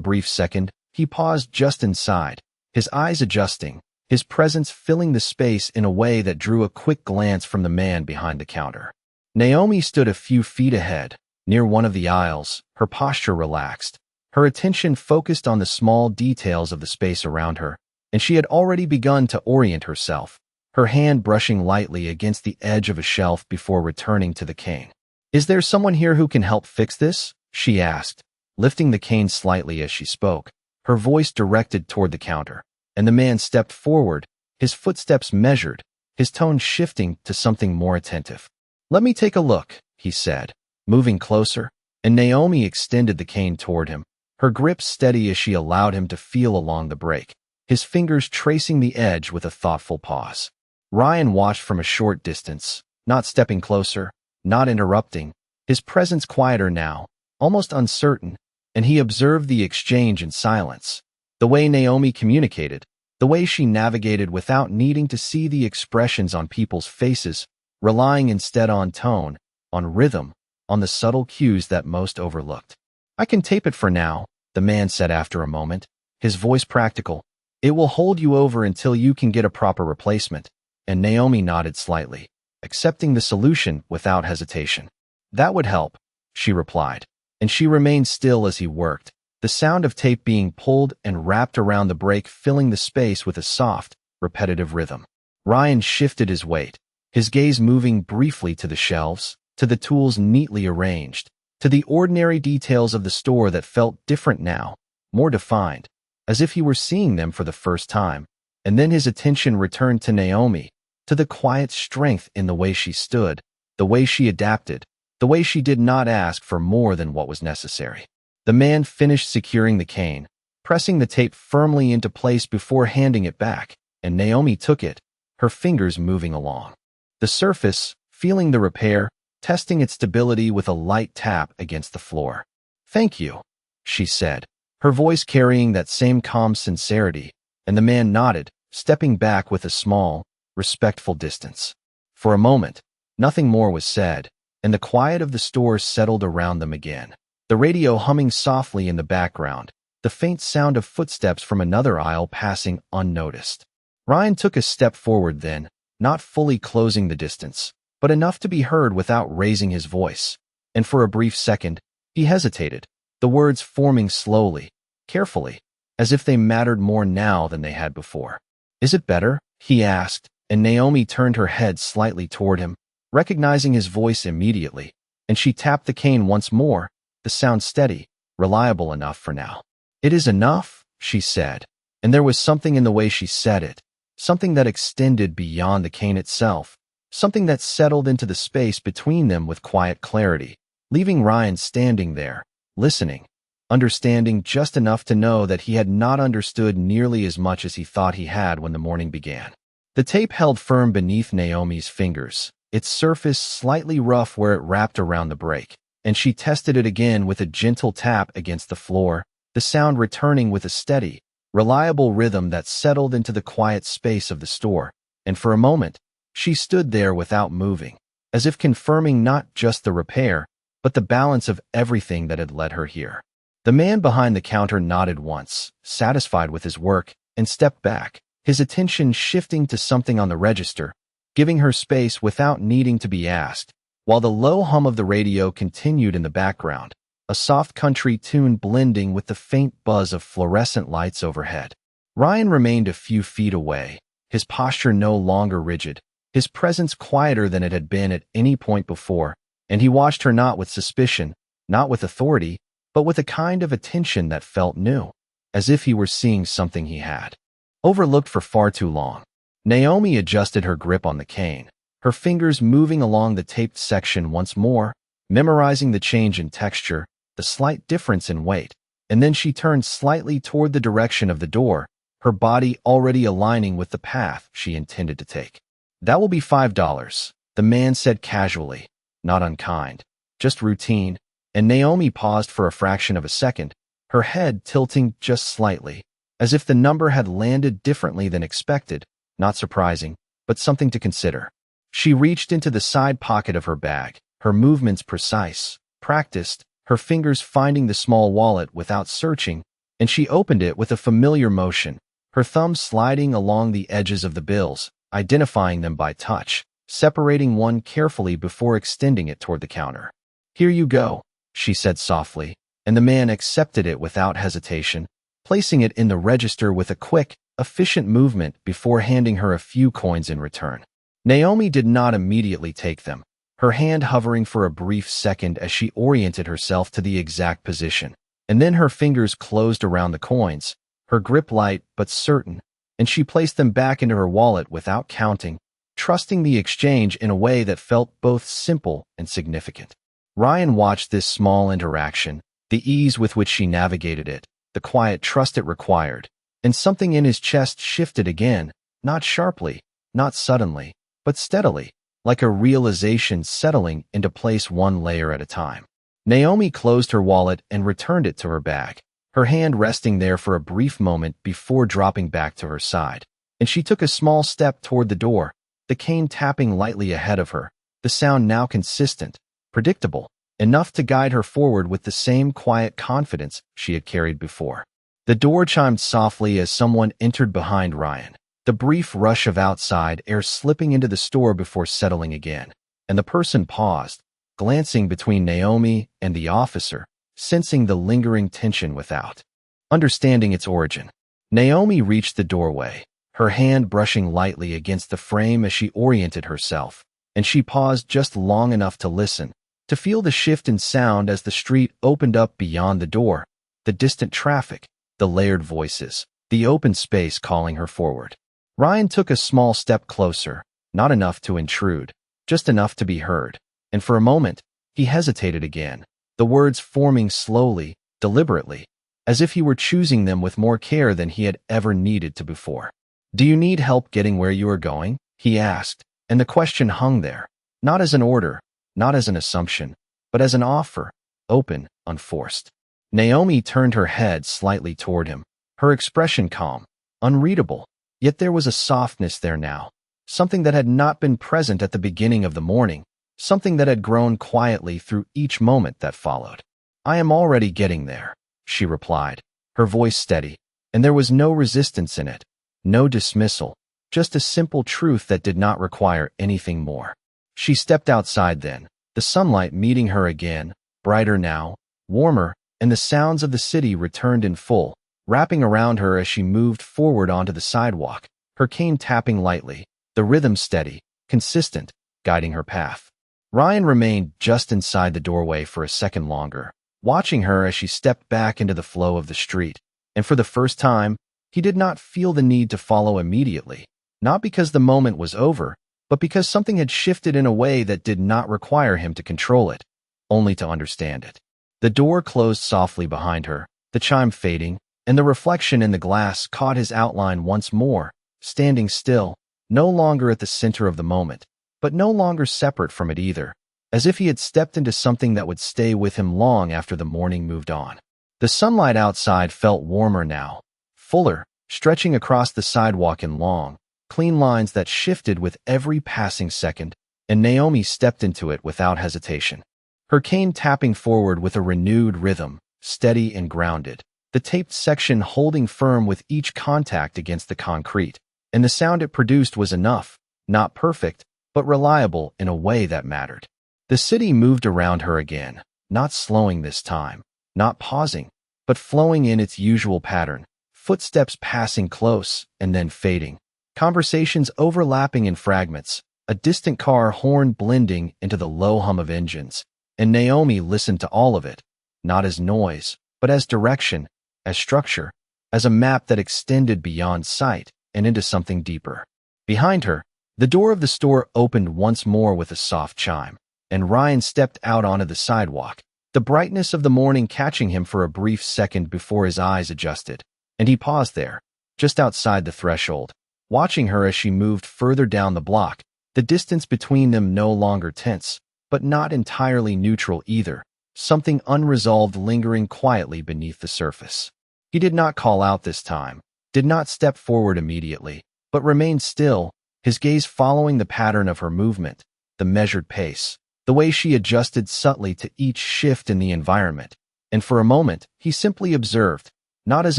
brief second, he paused just inside, his eyes adjusting, his presence filling the space in a way that drew a quick glance from the man behind the counter. Naomi stood a few feet ahead, near one of the aisles, her posture relaxed, her attention focused on the small details of the space around her, and she had already begun to orient herself, her hand brushing lightly against the edge of a shelf before returning to the cane. "Is there someone here who can help fix this?" she asked, lifting the cane slightly as she spoke, her voice directed toward the counter, and the man stepped forward, his footsteps measured, his tone shifting to something more attentive. "Let me take a look," he said, moving closer, and Naomi extended the cane toward him, her grip steady as she allowed him to feel along the break, his fingers tracing the edge with a thoughtful pause. Ryan watched from a short distance, not stepping closer, not interrupting, his presence quieter now, almost uncertain, and he observed the exchange in silence. The way Naomi communicated, the way she navigated without needing to see the expressions on people's faces, relying instead on tone, on rhythm, on the subtle cues that most overlooked. "I can tape it for now," the man said after a moment, his voice practical. "It will hold you over until you can get a proper replacement," and Naomi nodded slightly, accepting the solution without hesitation. "That would help," she replied, and she remained still as he worked, the sound of tape being pulled and wrapped around the break filling the space with a soft, repetitive rhythm. Ryan shifted his weight, his gaze moving briefly to the shelves, to the tools neatly arranged, to the ordinary details of the store that felt different now, more defined, as if he were seeing them for the first time, and then his attention returned to Naomi, to the quiet strength in the way she stood, the way she adapted, the way she did not ask for more than what was necessary. The man finished securing the cane, pressing the tape firmly into place before handing it back, and Naomi took it, her fingers moving along the surface, feeling the repair, testing its stability with a light tap against the floor. "Thank you," she said, her voice carrying that same calm sincerity, and the man nodded, stepping back with a small, respectful distance. For a moment, nothing more was said, and the quiet of the store settled around them again. The radio humming softly in the background, the faint sound of footsteps from another aisle passing unnoticed. Ryan took a step forward then, not fully closing the distance, but enough to be heard without raising his voice, and for a brief second, he hesitated, the words forming slowly, carefully, as if they mattered more now than they had before. "Is it better?" he asked, and Naomi turned her head slightly toward him, recognizing his voice immediately, and she tapped the cane once more, the sound steady, reliable enough for now. "It is enough," she said, and there was something in the way she said it, something that extended beyond the cane itself, something that settled into the space between them with quiet clarity, leaving Ryan standing there, listening, understanding just enough to know that he had not understood nearly as much as he thought he had when the morning began. The tape held firm beneath Naomi's fingers, its surface slightly rough where it wrapped around the break, and she tested it again with a gentle tap against the floor, the sound returning with a steady, reliable rhythm that settled into the quiet space of the store, and for a moment, she stood there without moving, as if confirming not just the repair, but the balance of everything that had led her here. The man behind the counter nodded once, satisfied with his work, and stepped back, his attention shifting to something on the register, giving her space without needing to be asked, while the low hum of the radio continued in the background, a soft country tune blending with the faint buzz of fluorescent lights overhead. Ryan remained a few feet away, his posture no longer rigid, his presence quieter than it had been at any point before, and he watched her not with suspicion, not with authority, but with a kind of attention that felt new, as if he were seeing something he had overlooked for far too long. Naomi adjusted her grip on the cane, her fingers moving along the taped section once more, memorizing the change in texture, the slight difference in weight, and then she turned slightly toward the direction of the door, her body already aligning with the path she intended to take. "That will be $5, the man said casually, not unkind, just routine, and Naomi paused for a fraction of a second, her head tilting just slightly, as if the number had landed differently than expected, not surprising, but something to consider. She reached into the side pocket of her bag, her movements precise, practiced, her fingers finding the small wallet without searching, and she opened it with a familiar motion, her thumb sliding along the edges of the bills, identifying them by touch, separating one carefully before extending it toward the counter. "Here you go," she said softly, and the man accepted it without hesitation, placing it in the register with a quick, efficient movement before handing her a few coins in return. Naomi did not immediately take them, her hand hovering for a brief second as she oriented herself to the exact position, and then her fingers closed around the coins, her grip light but certain, and she placed them back into her wallet without counting, trusting the exchange in a way that felt both simple and significant. Ryan watched this small interaction, the ease with which she navigated it, the quiet trust it required, and something in his chest shifted again, not sharply, not suddenly, but steadily, like a realization settling into place one layer at a time. Naomi closed her wallet and returned it to her bag, her hand resting there for a brief moment before dropping back to her side, and she took a small step toward the door, the cane tapping lightly ahead of her, the sound now consistent, predictable, enough to guide her forward with the same quiet confidence she had carried before. The door chimed softly as someone entered behind Ryan, the brief rush of outside air slipping into the store before settling again, and the person paused, glancing between Naomi and the officer, sensing the lingering tension without. Understanding its origin, Naomi reached the doorway, her hand brushing lightly against the frame as she oriented herself, and she paused just long enough to listen, to feel the shift in sound as the street opened up beyond the door, the distant traffic, the layered voices, the open space calling her forward. Ryan took a small step closer, not enough to intrude, just enough to be heard, and for a moment, he hesitated again, the words forming slowly, deliberately, as if he were choosing them with more care than he had ever needed to before. "Do you need help getting where you are going?" he asked, and the question hung there, not as an order, not as an assumption, but as an offer, open, unforced. Naomi turned her head slightly toward him, her expression calm, unreadable, yet there was a softness there now, something that had not been present at the beginning of the morning, something that had grown quietly through each moment that followed. "I am already getting there," she replied, her voice steady, and there was no resistance in it, no dismissal, just a simple truth that did not require anything more. She stepped outside then, the sunlight meeting her again, brighter now, warmer, and the sounds of the city returned in full, wrapping around her as she moved forward onto the sidewalk, her cane tapping lightly, the rhythm steady, consistent, guiding her path. Ryan remained just inside the doorway for a second longer, watching her as she stepped back into the flow of the street, and for the first time, he did not feel the need to follow immediately, not because the moment was over, but because something had shifted in a way that did not require him to control it, only to understand it. The door closed softly behind her, the chime fading, and the reflection in the glass caught his outline once more, standing still, no longer at the center of the moment, but no longer separate from it either, as if he had stepped into something that would stay with him long after the morning moved on. The sunlight outside felt warmer now, fuller, stretching across the sidewalk in long, clean lines that shifted with every passing second, and Naomi stepped into it without hesitation. Her cane tapping forward with a renewed rhythm, steady and grounded, the taped section holding firm with each contact against the concrete, and the sound it produced was enough, not perfect, but reliable in a way that mattered. The city moved around her again, not slowing this time, not pausing, but flowing in its usual pattern, footsteps passing close and then fading, conversations overlapping in fragments, a distant car horn blending into the low hum of engines, and Naomi listened to all of it, not as noise, but as direction, as structure, as a map that extended beyond sight and into something deeper. Behind her, the door of the store opened once more with a soft chime, and Ryan stepped out onto the sidewalk, the brightness of the morning catching him for a brief second before his eyes adjusted, and he paused there, just outside the threshold, watching her as she moved further down the block, the distance between them no longer tense, but not entirely neutral either, something unresolved lingering quietly beneath the surface. He did not call out this time, did not step forward immediately, but remained still, his gaze following the pattern of her movement, the measured pace, the way she adjusted subtly to each shift in the environment. And for a moment, he simply observed, not as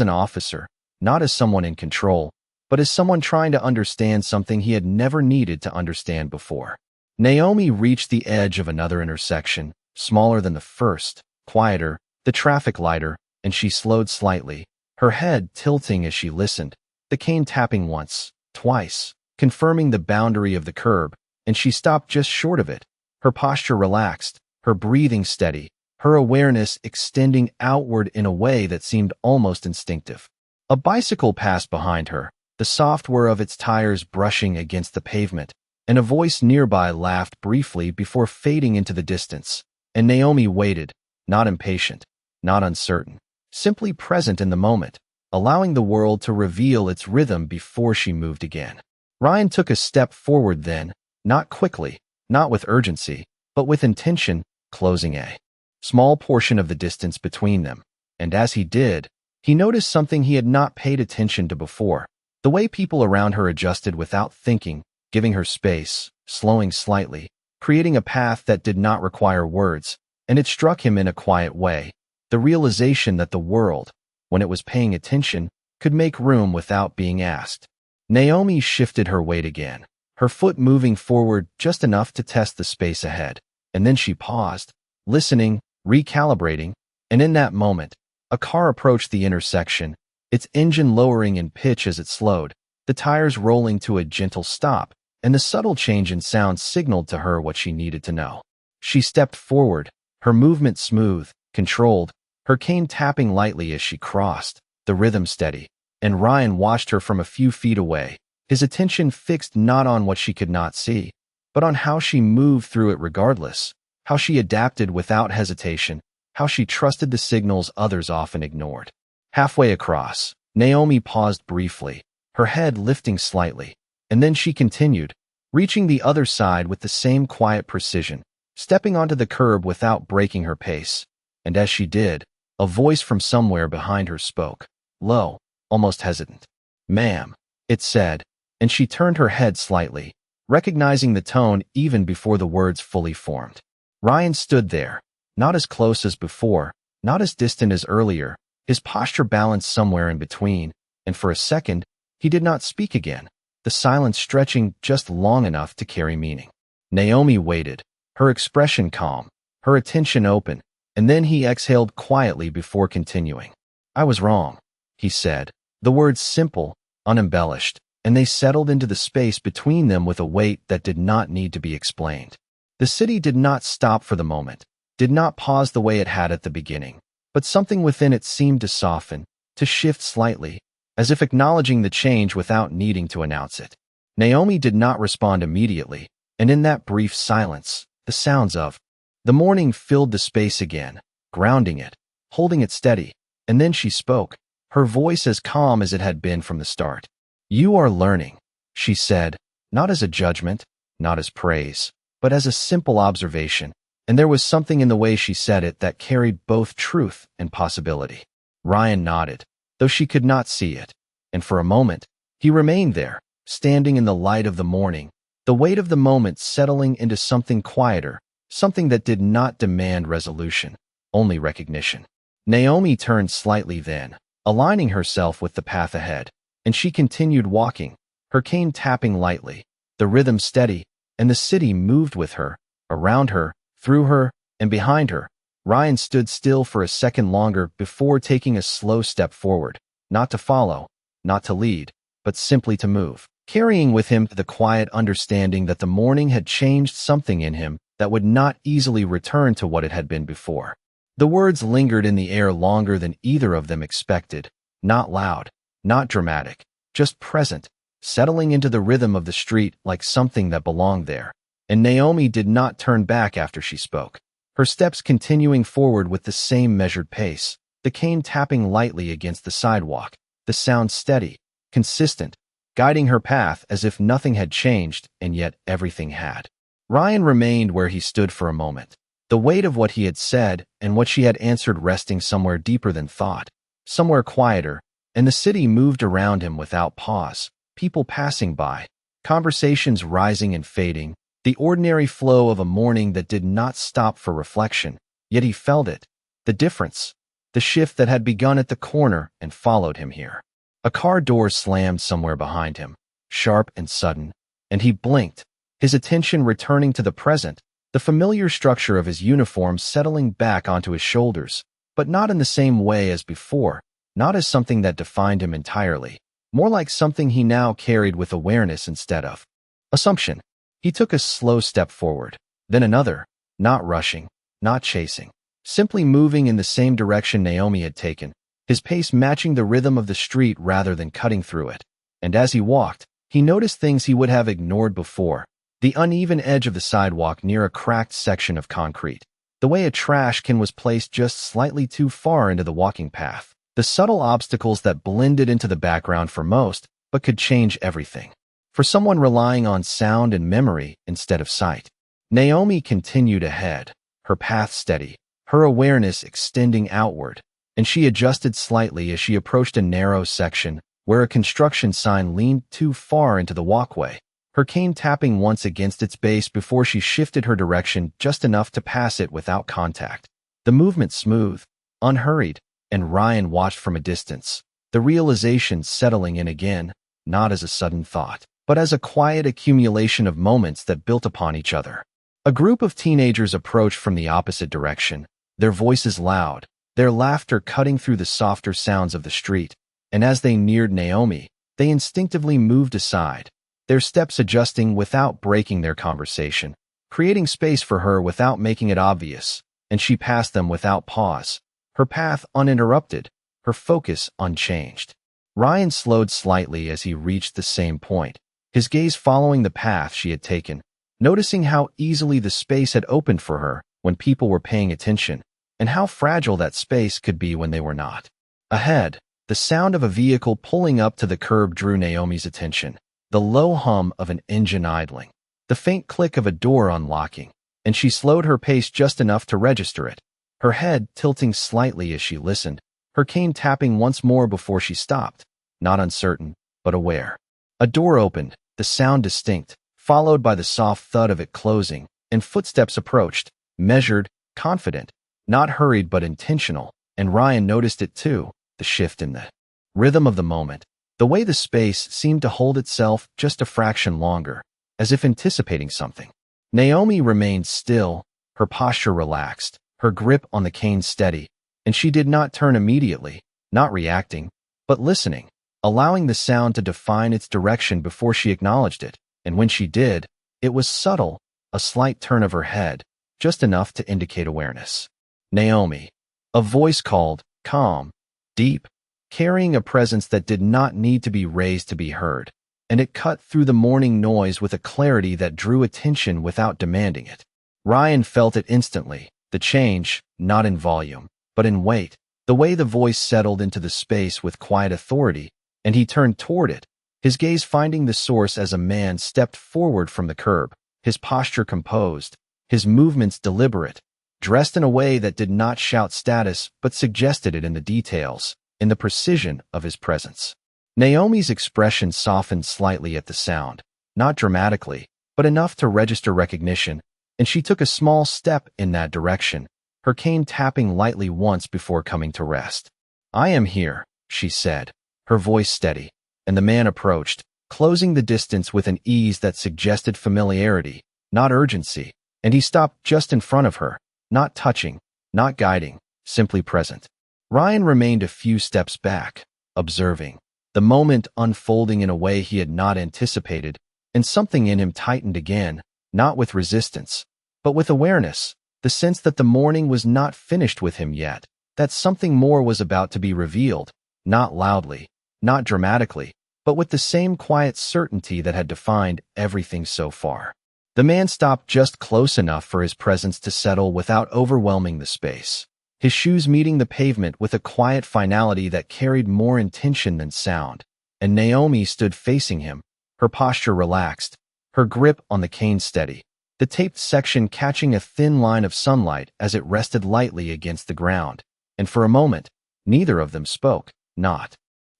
an officer, not as someone in control, but as someone trying to understand something he had never needed to understand before. Naomi reached the edge of another intersection, smaller than the first, quieter, the traffic lighter, and she slowed slightly, her head tilting as she listened, the cane tapping once, twice, confirming the boundary of the curb, and she stopped just short of it, her posture relaxed, her breathing steady, her awareness extending outward in a way that seemed almost instinctive. A bicycle passed behind her, the soft whir of its tires brushing against the pavement, and a voice nearby laughed briefly before fading into the distance. And Naomi waited, not impatient, not uncertain, simply present in the moment, allowing the world to reveal its rhythm before she moved again. Ryan took a step forward then, not quickly, not with urgency, but with intention, closing a small portion of the distance between them. And as he did, he noticed something he had not paid attention to before, the way people around her adjusted without thinking, giving her space, slowing slightly, creating a path that did not require words, and it struck him in a quiet way, the realization that the world, when it was paying attention, could make room without being asked. Naomi shifted her weight again, her foot moving forward just enough to test the space ahead, and then she paused, listening, recalibrating, and in that moment, a car approached the intersection, its engine lowering in pitch as it slowed, the tires rolling to a gentle stop, and the subtle change in sound signaled to her what she needed to know. She stepped forward, her movement smooth, controlled, her cane tapping lightly as she crossed, the rhythm steady, and Ryan watched her from a few feet away, his attention fixed not on what she could not see, but on how she moved through it regardless, how she adapted without hesitation, how she trusted the signals others often ignored. Halfway across, Naomi paused briefly, her head lifting slightly, and then she continued, reaching the other side with the same quiet precision, stepping onto the curb without breaking her pace. And as she did, a voice from somewhere behind her spoke, low, almost hesitant. "Ma'am," it said, and she turned her head slightly, recognizing the tone even before the words fully formed. Ryan stood there, not as close as before, not as distant as earlier, his posture balanced somewhere in between, and for a second, he did not speak again, the silence stretching just long enough to carry meaning. Naomi waited, her expression calm, her attention open, and then he exhaled quietly before continuing. "I was wrong," he said, the words simple, unembellished, and they settled into the space between them with a weight that did not need to be explained. The city did not stop for the moment, did not pause the way it had at the beginning, but something within it seemed to soften, to shift slightly, as if acknowledging the change without needing to announce it. Naomi did not respond immediately, and in that brief silence, the sounds of the morning filled the space again, grounding it, holding it steady, and then she spoke, her voice as calm as it had been from the start. "You are learning," she said, not as a judgment, not as praise, but as a simple observation, and there was something in the way she said it that carried both truth and possibility. Ryan nodded, though she could not see it, and for a moment, he remained there, standing in the light of the morning, the weight of the moment settling into something quieter, something that did not demand resolution, only recognition. Naomi turned slightly then, aligning herself with the path ahead, and she continued walking, her cane tapping lightly, the rhythm steady, and the city moved with her, around her, through her, and behind her. Ryan stood still for a second longer before taking a slow step forward, not to follow, not to lead, but simply to move, carrying with him the quiet understanding that the morning had changed something in him that would not easily return to what it had been before. The words lingered in the air longer than either of them expected, not loud, not dramatic, just present, settling into the rhythm of the street like something that belonged there. And Naomi did not turn back after she spoke, her steps continuing forward with the same measured pace, the cane tapping lightly against the sidewalk, the sound steady, consistent, guiding her path as if nothing had changed and yet everything had. Ryan remained where he stood for a moment, the weight of what he had said and what she had answered resting somewhere deeper than thought, somewhere quieter, and the city moved around him without pause, people passing by, conversations rising and fading, The ordinary flow of a morning that did not stop for reflection, yet he felt it. The difference. The shift that had begun at the corner and followed him here. A car door slammed somewhere behind him, sharp and sudden, and he blinked, his attention returning to the present, the familiar structure of his uniform settling back onto his shoulders, but not in the same way as before, not as something that defined him entirely, more like something he now carried with awareness instead of assumption. He took a slow step forward, then another, not rushing, not chasing, simply moving in the same direction Naomi had taken, his pace matching the rhythm of the street rather than cutting through it. And as he walked, he noticed things he would have ignored before. The uneven edge of the sidewalk near a cracked section of concrete. The way a trash can was placed just slightly too far into the walking path. The subtle obstacles that blended into the background for most, but could change everything. For someone relying on sound and memory instead of sight. Naomi continued ahead, her path steady, her awareness extending outward, and she adjusted slightly as she approached a narrow section where a construction sign leaned too far into the walkway, her cane tapping once against its base before she shifted her direction just enough to pass it without contact. The movement smooth, unhurried, and Ryan watched from a distance, the realization settling in again, not as a sudden thought, but as a quiet accumulation of moments that built upon each other. A group of teenagers approached from the opposite direction, their voices loud, their laughter cutting through the softer sounds of the street, and as they neared Naomi, they instinctively moved aside, their steps adjusting without breaking their conversation, creating space for her without making it obvious, and she passed them without pause, her path uninterrupted, her focus unchanged. Ryan slowed slightly as he reached the same point, his gaze following the path she had taken, noticing how easily the space had opened for her when people were paying attention, and how fragile that space could be when they were not. Ahead, the sound of a vehicle pulling up to the curb drew Naomi's attention, the low hum of an engine idling, the faint click of a door unlocking, and she slowed her pace just enough to register it, her head tilting slightly as she listened, her cane tapping once more before she stopped, not uncertain, but aware. A door opened, the sound distinct, followed by the soft thud of it closing, and footsteps approached, measured, confident, not hurried but intentional, and Ryan noticed it too, the shift in the rhythm of the moment, the way the space seemed to hold itself just a fraction longer, as if anticipating something. Naomi remained still, her posture relaxed, her grip on the cane steady, and she did not turn immediately, not reacting, but listening, allowing the sound to define its direction before she acknowledged it, and when she did, it was subtle, a slight turn of her head, just enough to indicate awareness. Naomi. A voice called, calm, deep, carrying a presence that did not need to be raised to be heard, and it cut through the morning noise with a clarity that drew attention without demanding it. Ryan felt it instantly, the change, not in volume, but in weight, the way the voice settled into the space with quiet authority, and he turned toward it, his gaze finding the source as a man stepped forward from the curb, his posture composed, his movements deliberate, dressed in a way that did not shout status but suggested it in the details, in the precision of his presence. Naomi's expression softened slightly at the sound, not dramatically, but enough to register recognition, and she took a small step in that direction, her cane tapping lightly once before coming to rest. "I am here," she said, her voice steady, and the man approached, closing the distance with an ease that suggested familiarity, not urgency, and he stopped just in front of her, not touching, not guiding, simply present. Ryan remained a few steps back, observing, the moment unfolding in a way he had not anticipated, and something in him tightened again, not with resistance, but with awareness, the sense that the morning was not finished with him yet, that something more was about to be revealed, not loudly, not dramatically, but with the same quiet certainty that had defined everything so far. The man stopped just close enough for his presence to settle without overwhelming the space, his shoes meeting the pavement with a quiet finality that carried more intention than sound, and Naomi stood facing him, her posture relaxed, her grip on the cane steady, the taped section catching a thin line of sunlight as it rested lightly against the ground, and for a moment, neither of them spoke, not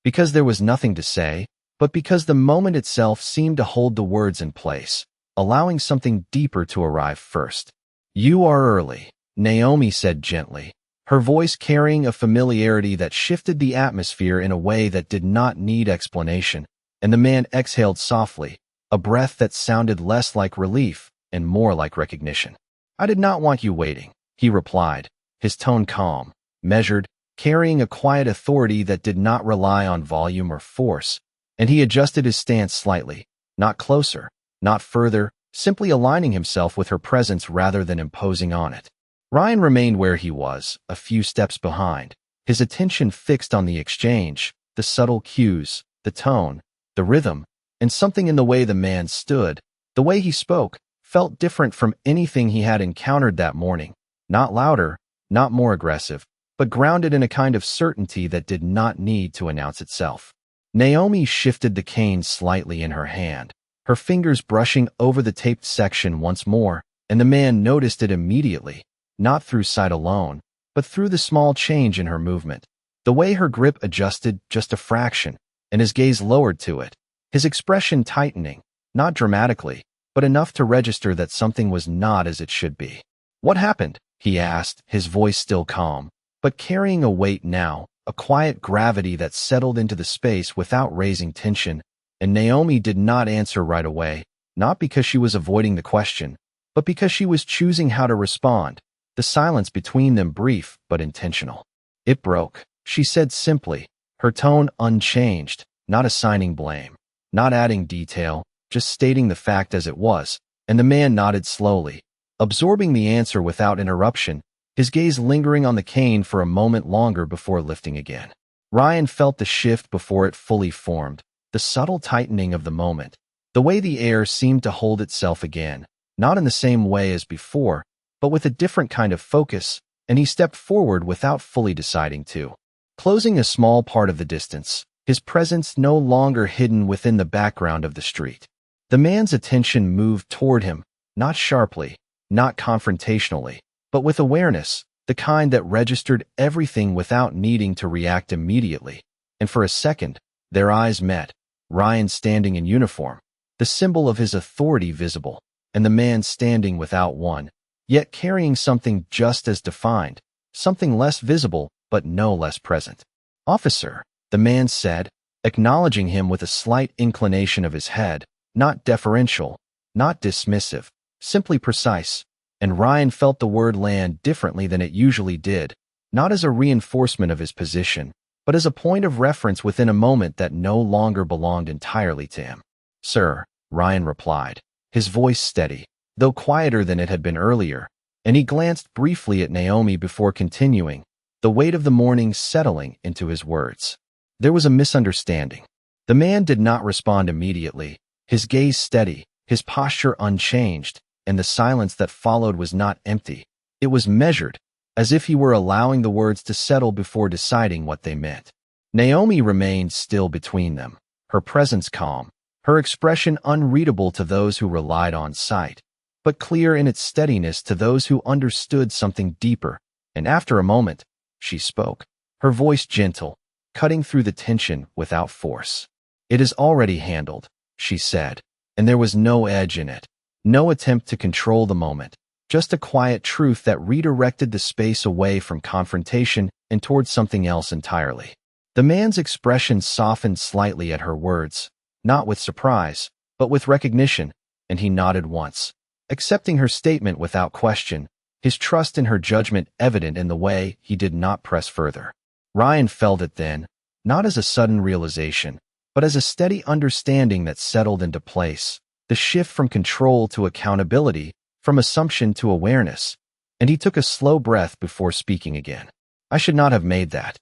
because there was nothing to say, but because the moment itself seemed to hold the words in place, allowing something deeper to arrive first. "You are early," Naomi said gently, her voice carrying a familiarity that shifted the atmosphere in a way that did not need explanation, and the man exhaled softly, a breath that sounded less like relief and more like recognition. "I did not want you waiting," he replied, his tone calm, measured, carrying a quiet authority that did not rely on volume or force, and he adjusted his stance slightly, not closer, not further, simply aligning himself with her presence rather than imposing on it. Ryan remained where he was, a few steps behind, his attention fixed on the exchange, the subtle cues, the tone, the rhythm, and something in the way the man stood, the way he spoke, felt different from anything he had encountered that morning. Not louder, not more aggressive, but grounded in a kind of certainty that did not need to announce itself. Naomi shifted the cane slightly in her hand, her fingers brushing over the taped section once more, and the man noticed it immediately, not through sight alone, but through the small change in her movement. The way her grip adjusted just a fraction, and his gaze lowered to it, his expression tightening, not dramatically, but enough to register that something was not as it should be. "What happened?" he asked, his voice still calm, but carrying a weight now, a quiet gravity that settled into the space without raising tension, and Naomi did not answer right away, not because she was avoiding the question, but because she was choosing how to respond, the silence between them brief but intentional. "It broke," she said simply, her tone unchanged, not assigning blame, not adding detail, just stating the fact as it was, and the man nodded slowly, absorbing the answer without interruption, his gaze lingering on the cane for a moment longer before lifting again. Ryan felt the shift before it fully formed, the subtle tightening of the moment, the way the air seemed to hold itself again, not in the same way as before, but with a different kind of focus, and he stepped forward without fully deciding to. Closing a small part of the distance, his presence no longer hidden within the background of the street. The man's attention moved toward him, not sharply, not confrontationally, but with awareness, the kind that registered everything without needing to react immediately. And for a second, their eyes met, Ryan standing in uniform, the symbol of his authority visible, and the man standing without one, yet carrying something just as defined, something less visible but no less present. "Officer," the man said, acknowledging him with a slight inclination of his head, not deferential, not dismissive, simply precise, and Ryan felt the word land differently than it usually did, not as a reinforcement of his position, but as a point of reference within a moment that no longer belonged entirely to him. "Sir," Ryan replied, his voice steady, though quieter than it had been earlier, and he glanced briefly at Naomi before continuing, the weight of the morning settling into his words. "There was a misunderstanding." The man did not respond immediately, his gaze steady, his posture unchanged, and the silence that followed was not empty. It was measured, as if he were allowing the words to settle before deciding what they meant. Naomi remained still between them, her presence calm, her expression unreadable to those who relied on sight, but clear in its steadiness to those who understood something deeper, and after a moment, she spoke, her voice gentle, cutting through the tension without force. "It is already handled," she said, and there was no edge in it, no attempt to control the moment, just a quiet truth that redirected the space away from confrontation and towards something else entirely. The man's expression softened slightly at her words, not with surprise, but with recognition, and he nodded once, accepting her statement without question, his trust in her judgment evident in the way he did not press further. Ryan felt it then, not as a sudden realization, but as a steady understanding that settled into place, the shift from control to accountability, from assumption to awareness, and he took a slow breath before speaking again. "I should not have made that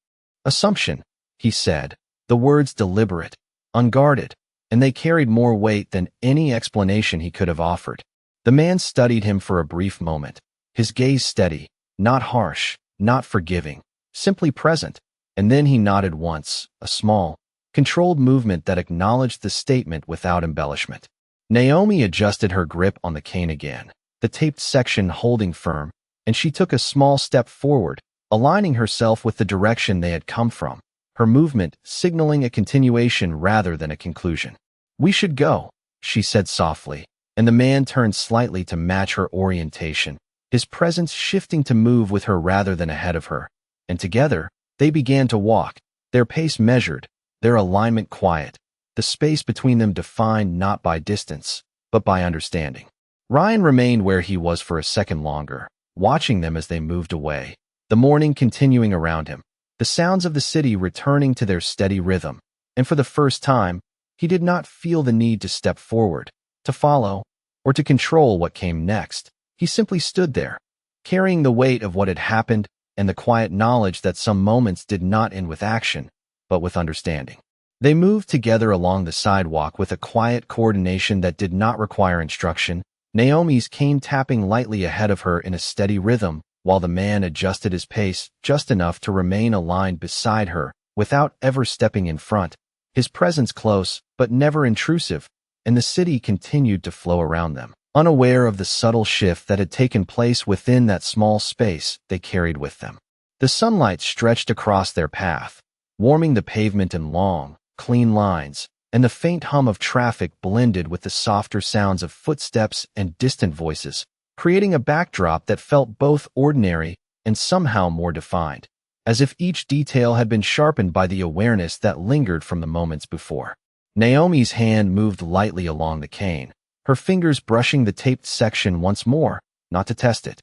assumption," he said, the words deliberate, unguarded, and they carried more weight than any explanation he could have offered. The man studied him for a brief moment, his gaze steady, not harsh, not forgiving, simply present, and then he nodded once, a small, controlled movement that acknowledged the statement without embellishment. Naomi adjusted her grip on the cane again, the taped section holding firm, and she took a small step forward, aligning herself with the direction they had come from, her movement signaling a continuation rather than a conclusion. "We should go," she said softly, and the man turned slightly to match her orientation, his presence shifting to move with her rather than ahead of her. And together, they began to walk, their pace measured, their alignment quiet, the space between them defined not by distance, but by understanding. Ryan remained where he was for a second longer, watching them as they moved away, the morning continuing around him, the sounds of the city returning to their steady rhythm, and for the first time, he did not feel the need to step forward, to follow, or to control what came next. He simply stood there, carrying the weight of what had happened and the quiet knowledge that some moments did not end with action, but with understanding. They moved together along the sidewalk with a quiet coordination that did not require instruction. Naomi's came tapping lightly ahead of her in a steady rhythm, while the man adjusted his pace just enough to remain aligned beside her without ever stepping in front, his presence close but never intrusive, and the city continued to flow around them. Unaware of the subtle shift that had taken place within that small space they carried with them. The sunlight stretched across their path, warming the pavement in long, clean lines, and the faint hum of traffic blended with the softer sounds of footsteps and distant voices, creating a backdrop that felt both ordinary and somehow more defined, as if each detail had been sharpened by the awareness that lingered from the moments before. Naomi's hand moved lightly along the cane, her fingers brushing the taped section once more, not to test it,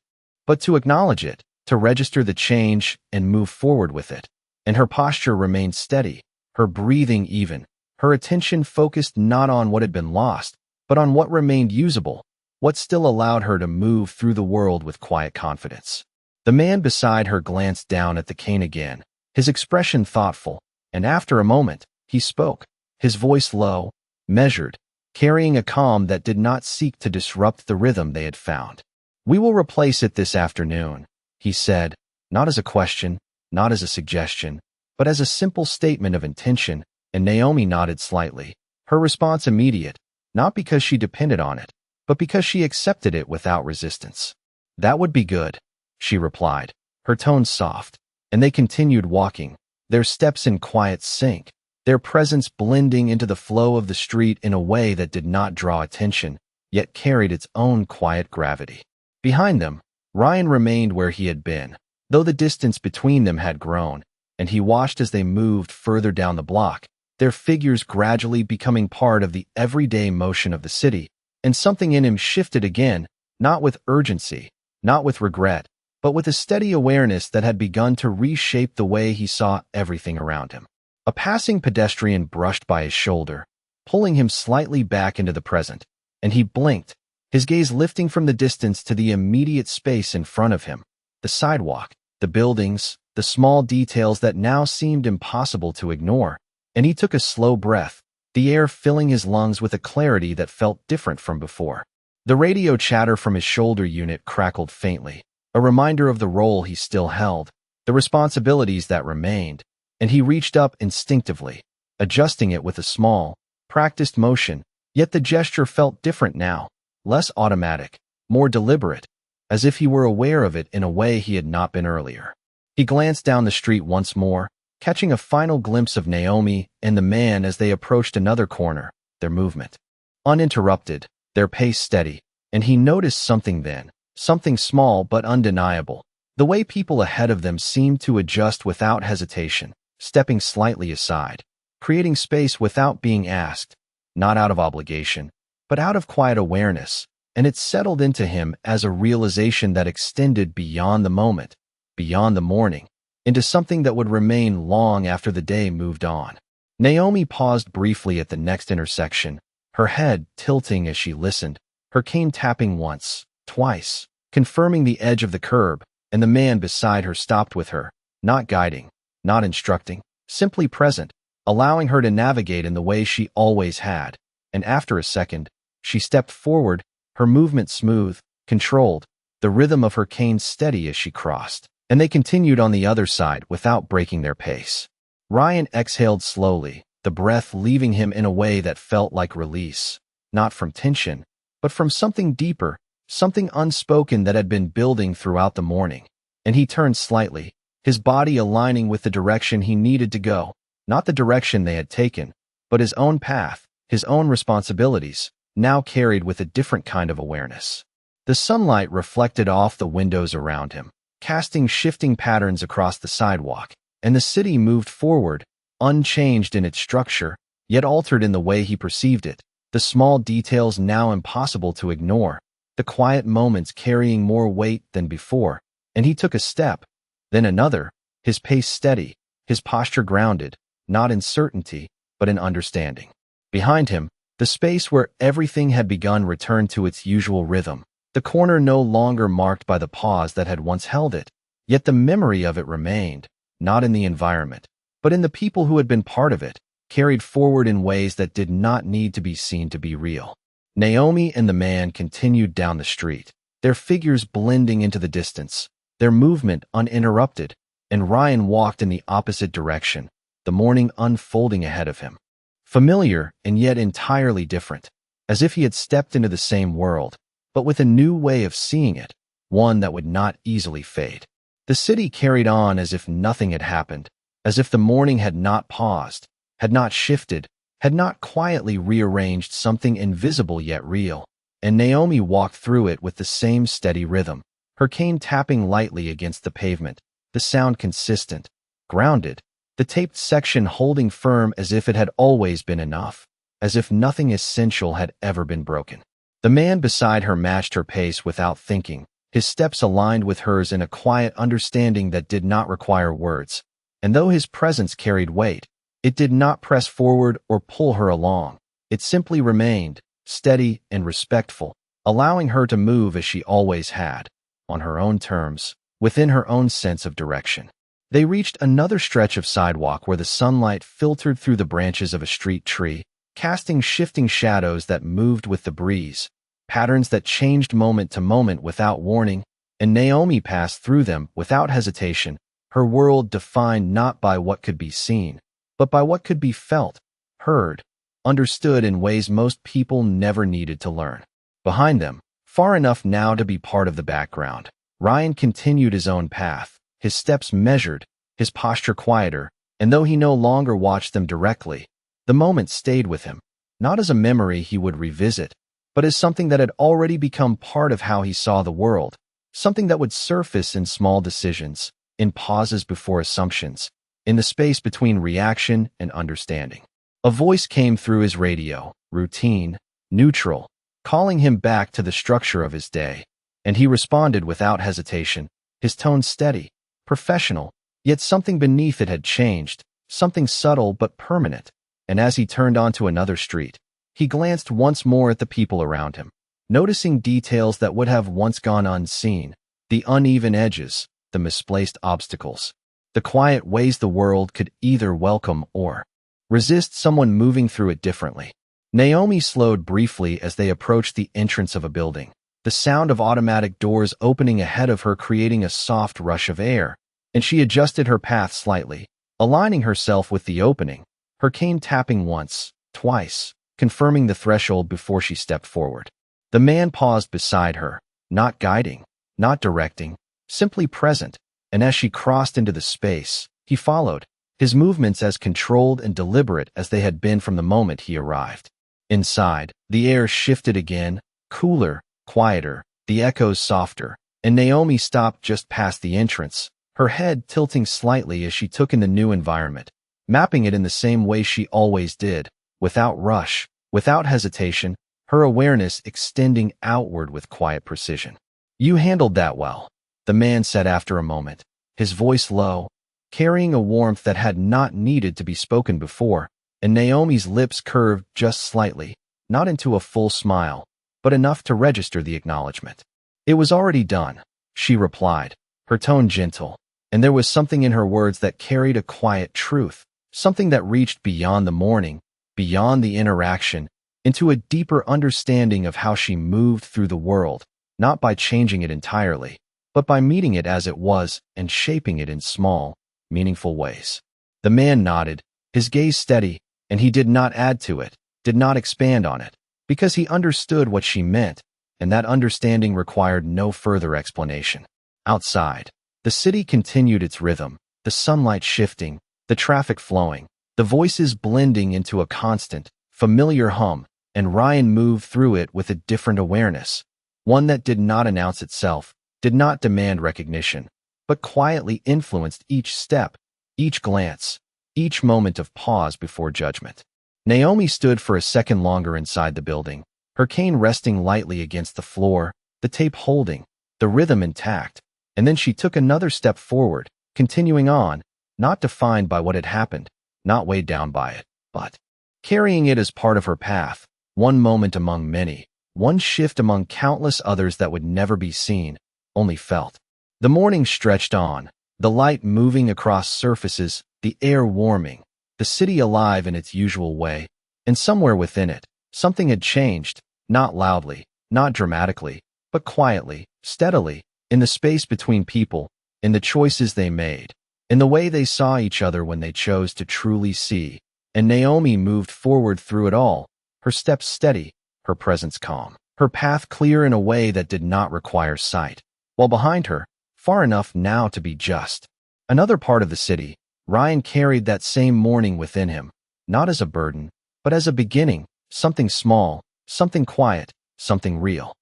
but to acknowledge it, to register the change and move forward with it. And her posture remained steady, her breathing even, her attention focused not on what had been lost, but on what remained usable, what still allowed her to move through the world with quiet confidence. The man beside her glanced down at the cane again, his expression thoughtful, and after a moment, he spoke, his voice low, measured, carrying a calm that did not seek to disrupt the rhythm they had found. "We will replace it this afternoon," he said, not as a question, not as a suggestion, but as a simple statement of intention, and Naomi nodded slightly, her response immediate, not because she depended on it, but because she accepted it without resistance. "That would be good," she replied, her tone soft, and they continued walking, their steps in quiet sync, their presence blending into the flow of the street in a way that did not draw attention, yet carried its own quiet gravity. Behind them, Ryan remained where he had been, though the distance between them had grown, and he watched as they moved further down the block, their figures gradually becoming part of the everyday motion of the city, and something in him shifted again, not with urgency, not with regret, but with a steady awareness that had begun to reshape the way he saw everything around him. A passing pedestrian brushed by his shoulder, pulling him slightly back into the present, and he blinked, his gaze lifting from the distance to the immediate space in front of him, the sidewalk, the buildings, the small details that now seemed impossible to ignore, and he took a slow breath, the air filling his lungs with a clarity that felt different from before. The radio chatter from his shoulder unit crackled faintly, a reminder of the role he still held, the responsibilities that remained, and he reached up instinctively, adjusting it with a small, practiced motion, yet the gesture felt different now, less automatic, more deliberate, as if he were aware of it in a way he had not been earlier. He glanced down the street once more, catching a final glimpse of Naomi and the man as they approached another corner, their movement uninterrupted, their pace steady, and he noticed something then, something small but undeniable, the way people ahead of them seemed to adjust without hesitation, stepping slightly aside, creating space without being asked, not out of obligation, but out of quiet awareness, and it settled into him as a realization that extended beyond the moment, beyond the morning, into something that would remain long after the day moved on. Naomi paused briefly at the next intersection, her head tilting as she listened, her cane tapping once, twice, confirming the edge of the curb, and the man beside her stopped with her, not guiding, not instructing, simply present, allowing her to navigate in the way she always had, and after a second, she stepped forward, her movement smooth, controlled, the rhythm of her cane steady as she crossed, and they continued on the other side without breaking their pace. Ryan exhaled slowly, the breath leaving him in a way that felt like release, not from tension, but from something deeper, something unspoken that had been building throughout the morning, and he turned slightly, his body aligning with the direction he needed to go, not the direction they had taken, but his own path, his own responsibilities, now carried with a different kind of awareness. The sunlight reflected off the windows around him, casting shifting patterns across the sidewalk, and the city moved forward, unchanged in its structure, yet altered in the way he perceived it, the small details now impossible to ignore, the quiet moments carrying more weight than before, and he took a step, then another, his pace steady, his posture grounded, not in certainty, but in understanding. Behind him, the space where everything had begun returned to its usual rhythm, the corner no longer marked by the pause that had once held it, yet the memory of it remained, not in the environment, but in the people who had been part of it, carried forward in ways that did not need to be seen to be real. Naomi and the man continued down the street, their figures blending into the distance, their movement uninterrupted, and Ryan walked in the opposite direction, the morning unfolding ahead of him. Familiar and yet entirely different, as if he had stepped into the same world, but with a new way of seeing it, one that would not easily fade. The city carried on as if nothing had happened, as if the morning had not paused, had not shifted, had not quietly rearranged something invisible yet real, and Naomi walked through it with the same steady rhythm, her cane tapping lightly against the pavement, the sound consistent, grounded, the taped section holding firm as if it had always been enough, as if nothing essential had ever been broken. The man beside her matched her pace without thinking, his steps aligned with hers in a quiet understanding that did not require words, and though his presence carried weight, it did not press forward or pull her along. It simply remained, steady and respectful, allowing her to move as she always had, on her own terms, within her own sense of direction. They reached another stretch of sidewalk where the sunlight filtered through the branches of a street tree, casting shifting shadows that moved with the breeze, patterns that changed moment to moment without warning, and Naomi passed through them without hesitation, her world defined not by what could be seen, but by what could be felt, heard, understood in ways most people never needed to learn. Behind them, far enough now to be part of the background, Ryan continued his own path, his steps measured, his posture quieter, and though he no longer watched them directly, the moment stayed with him, not as a memory he would revisit, but as something that had already become part of how he saw the world, something that would surface in small decisions, in pauses before assumptions, in the space between reaction and understanding. A voice came through his radio, routine, neutral, calling him back to the structure of his day, and he responded without hesitation, his tone steady, professional, yet something beneath it had changed, something subtle but permanent, and as he turned onto another street, he glanced once more at the people around him, noticing details that would have once gone unseen, the uneven edges, the misplaced obstacles, the quiet ways the world could either welcome or resist someone moving through it differently. Naomi slowed briefly as they approached the entrance of a building, the sound of automatic doors opening ahead of her creating a soft rush of air, and she adjusted her path slightly, aligning herself with the opening, her cane tapping once, twice, confirming the threshold before she stepped forward. The man paused beside her, not guiding, not directing, simply present, and as she crossed into the space, he followed, his movements as controlled and deliberate as they had been from the moment he arrived. Inside, the air shifted again, cooler, quieter, the echoes softer, and Naomi stopped just past the entrance, her head tilting slightly as she took in the new environment, mapping it in the same way she always did, without rush, without hesitation, her awareness extending outward with quiet precision. "You handled that well," the man said after a moment, his voice low, carrying a warmth that had not needed to be spoken before, and Naomi's lips curved just slightly, not into a full smile, but enough to register the acknowledgement. "It was already done," she replied, her tone gentle, and there was something in her words that carried a quiet truth, something that reached beyond the morning, beyond the interaction, into a deeper understanding of how she moved through the world, not by changing it entirely, but by meeting it as it was and shaping it in small, meaningful ways. The man nodded, his gaze steady, and he did not add to it, did not expand on it, because he understood what she meant, and that understanding required no further explanation. Outside, the city continued its rhythm, the sunlight shifting, the traffic flowing, the voices blending into a constant, familiar hum, and Ryan moved through it with a different awareness, one that did not announce itself, did not demand recognition, but quietly influenced each step, each glance, each moment of pause before judgment. Naomi stood for a second longer inside the building, her cane resting lightly against the floor, the tape holding, the rhythm intact, and then she took another step forward, continuing on, not defined by what had happened, not weighed down by it, but carrying it as part of her path, one moment among many, one shift among countless others that would never be seen, only felt. The morning stretched on, the light moving across surfaces, the air warming, the city alive in its usual way, and somewhere within it, something had changed, not loudly, not dramatically, but quietly, steadily, in the space between people, in the choices they made, in the way they saw each other when they chose to truly see. And Naomi moved forward through it all, her steps steady, her presence calm, her path clear in a way that did not require sight, while behind her, far enough now to be just. Another part of the city, Ryan carried that same morning within him, not as a burden, but as a beginning, something small, something quiet, something real.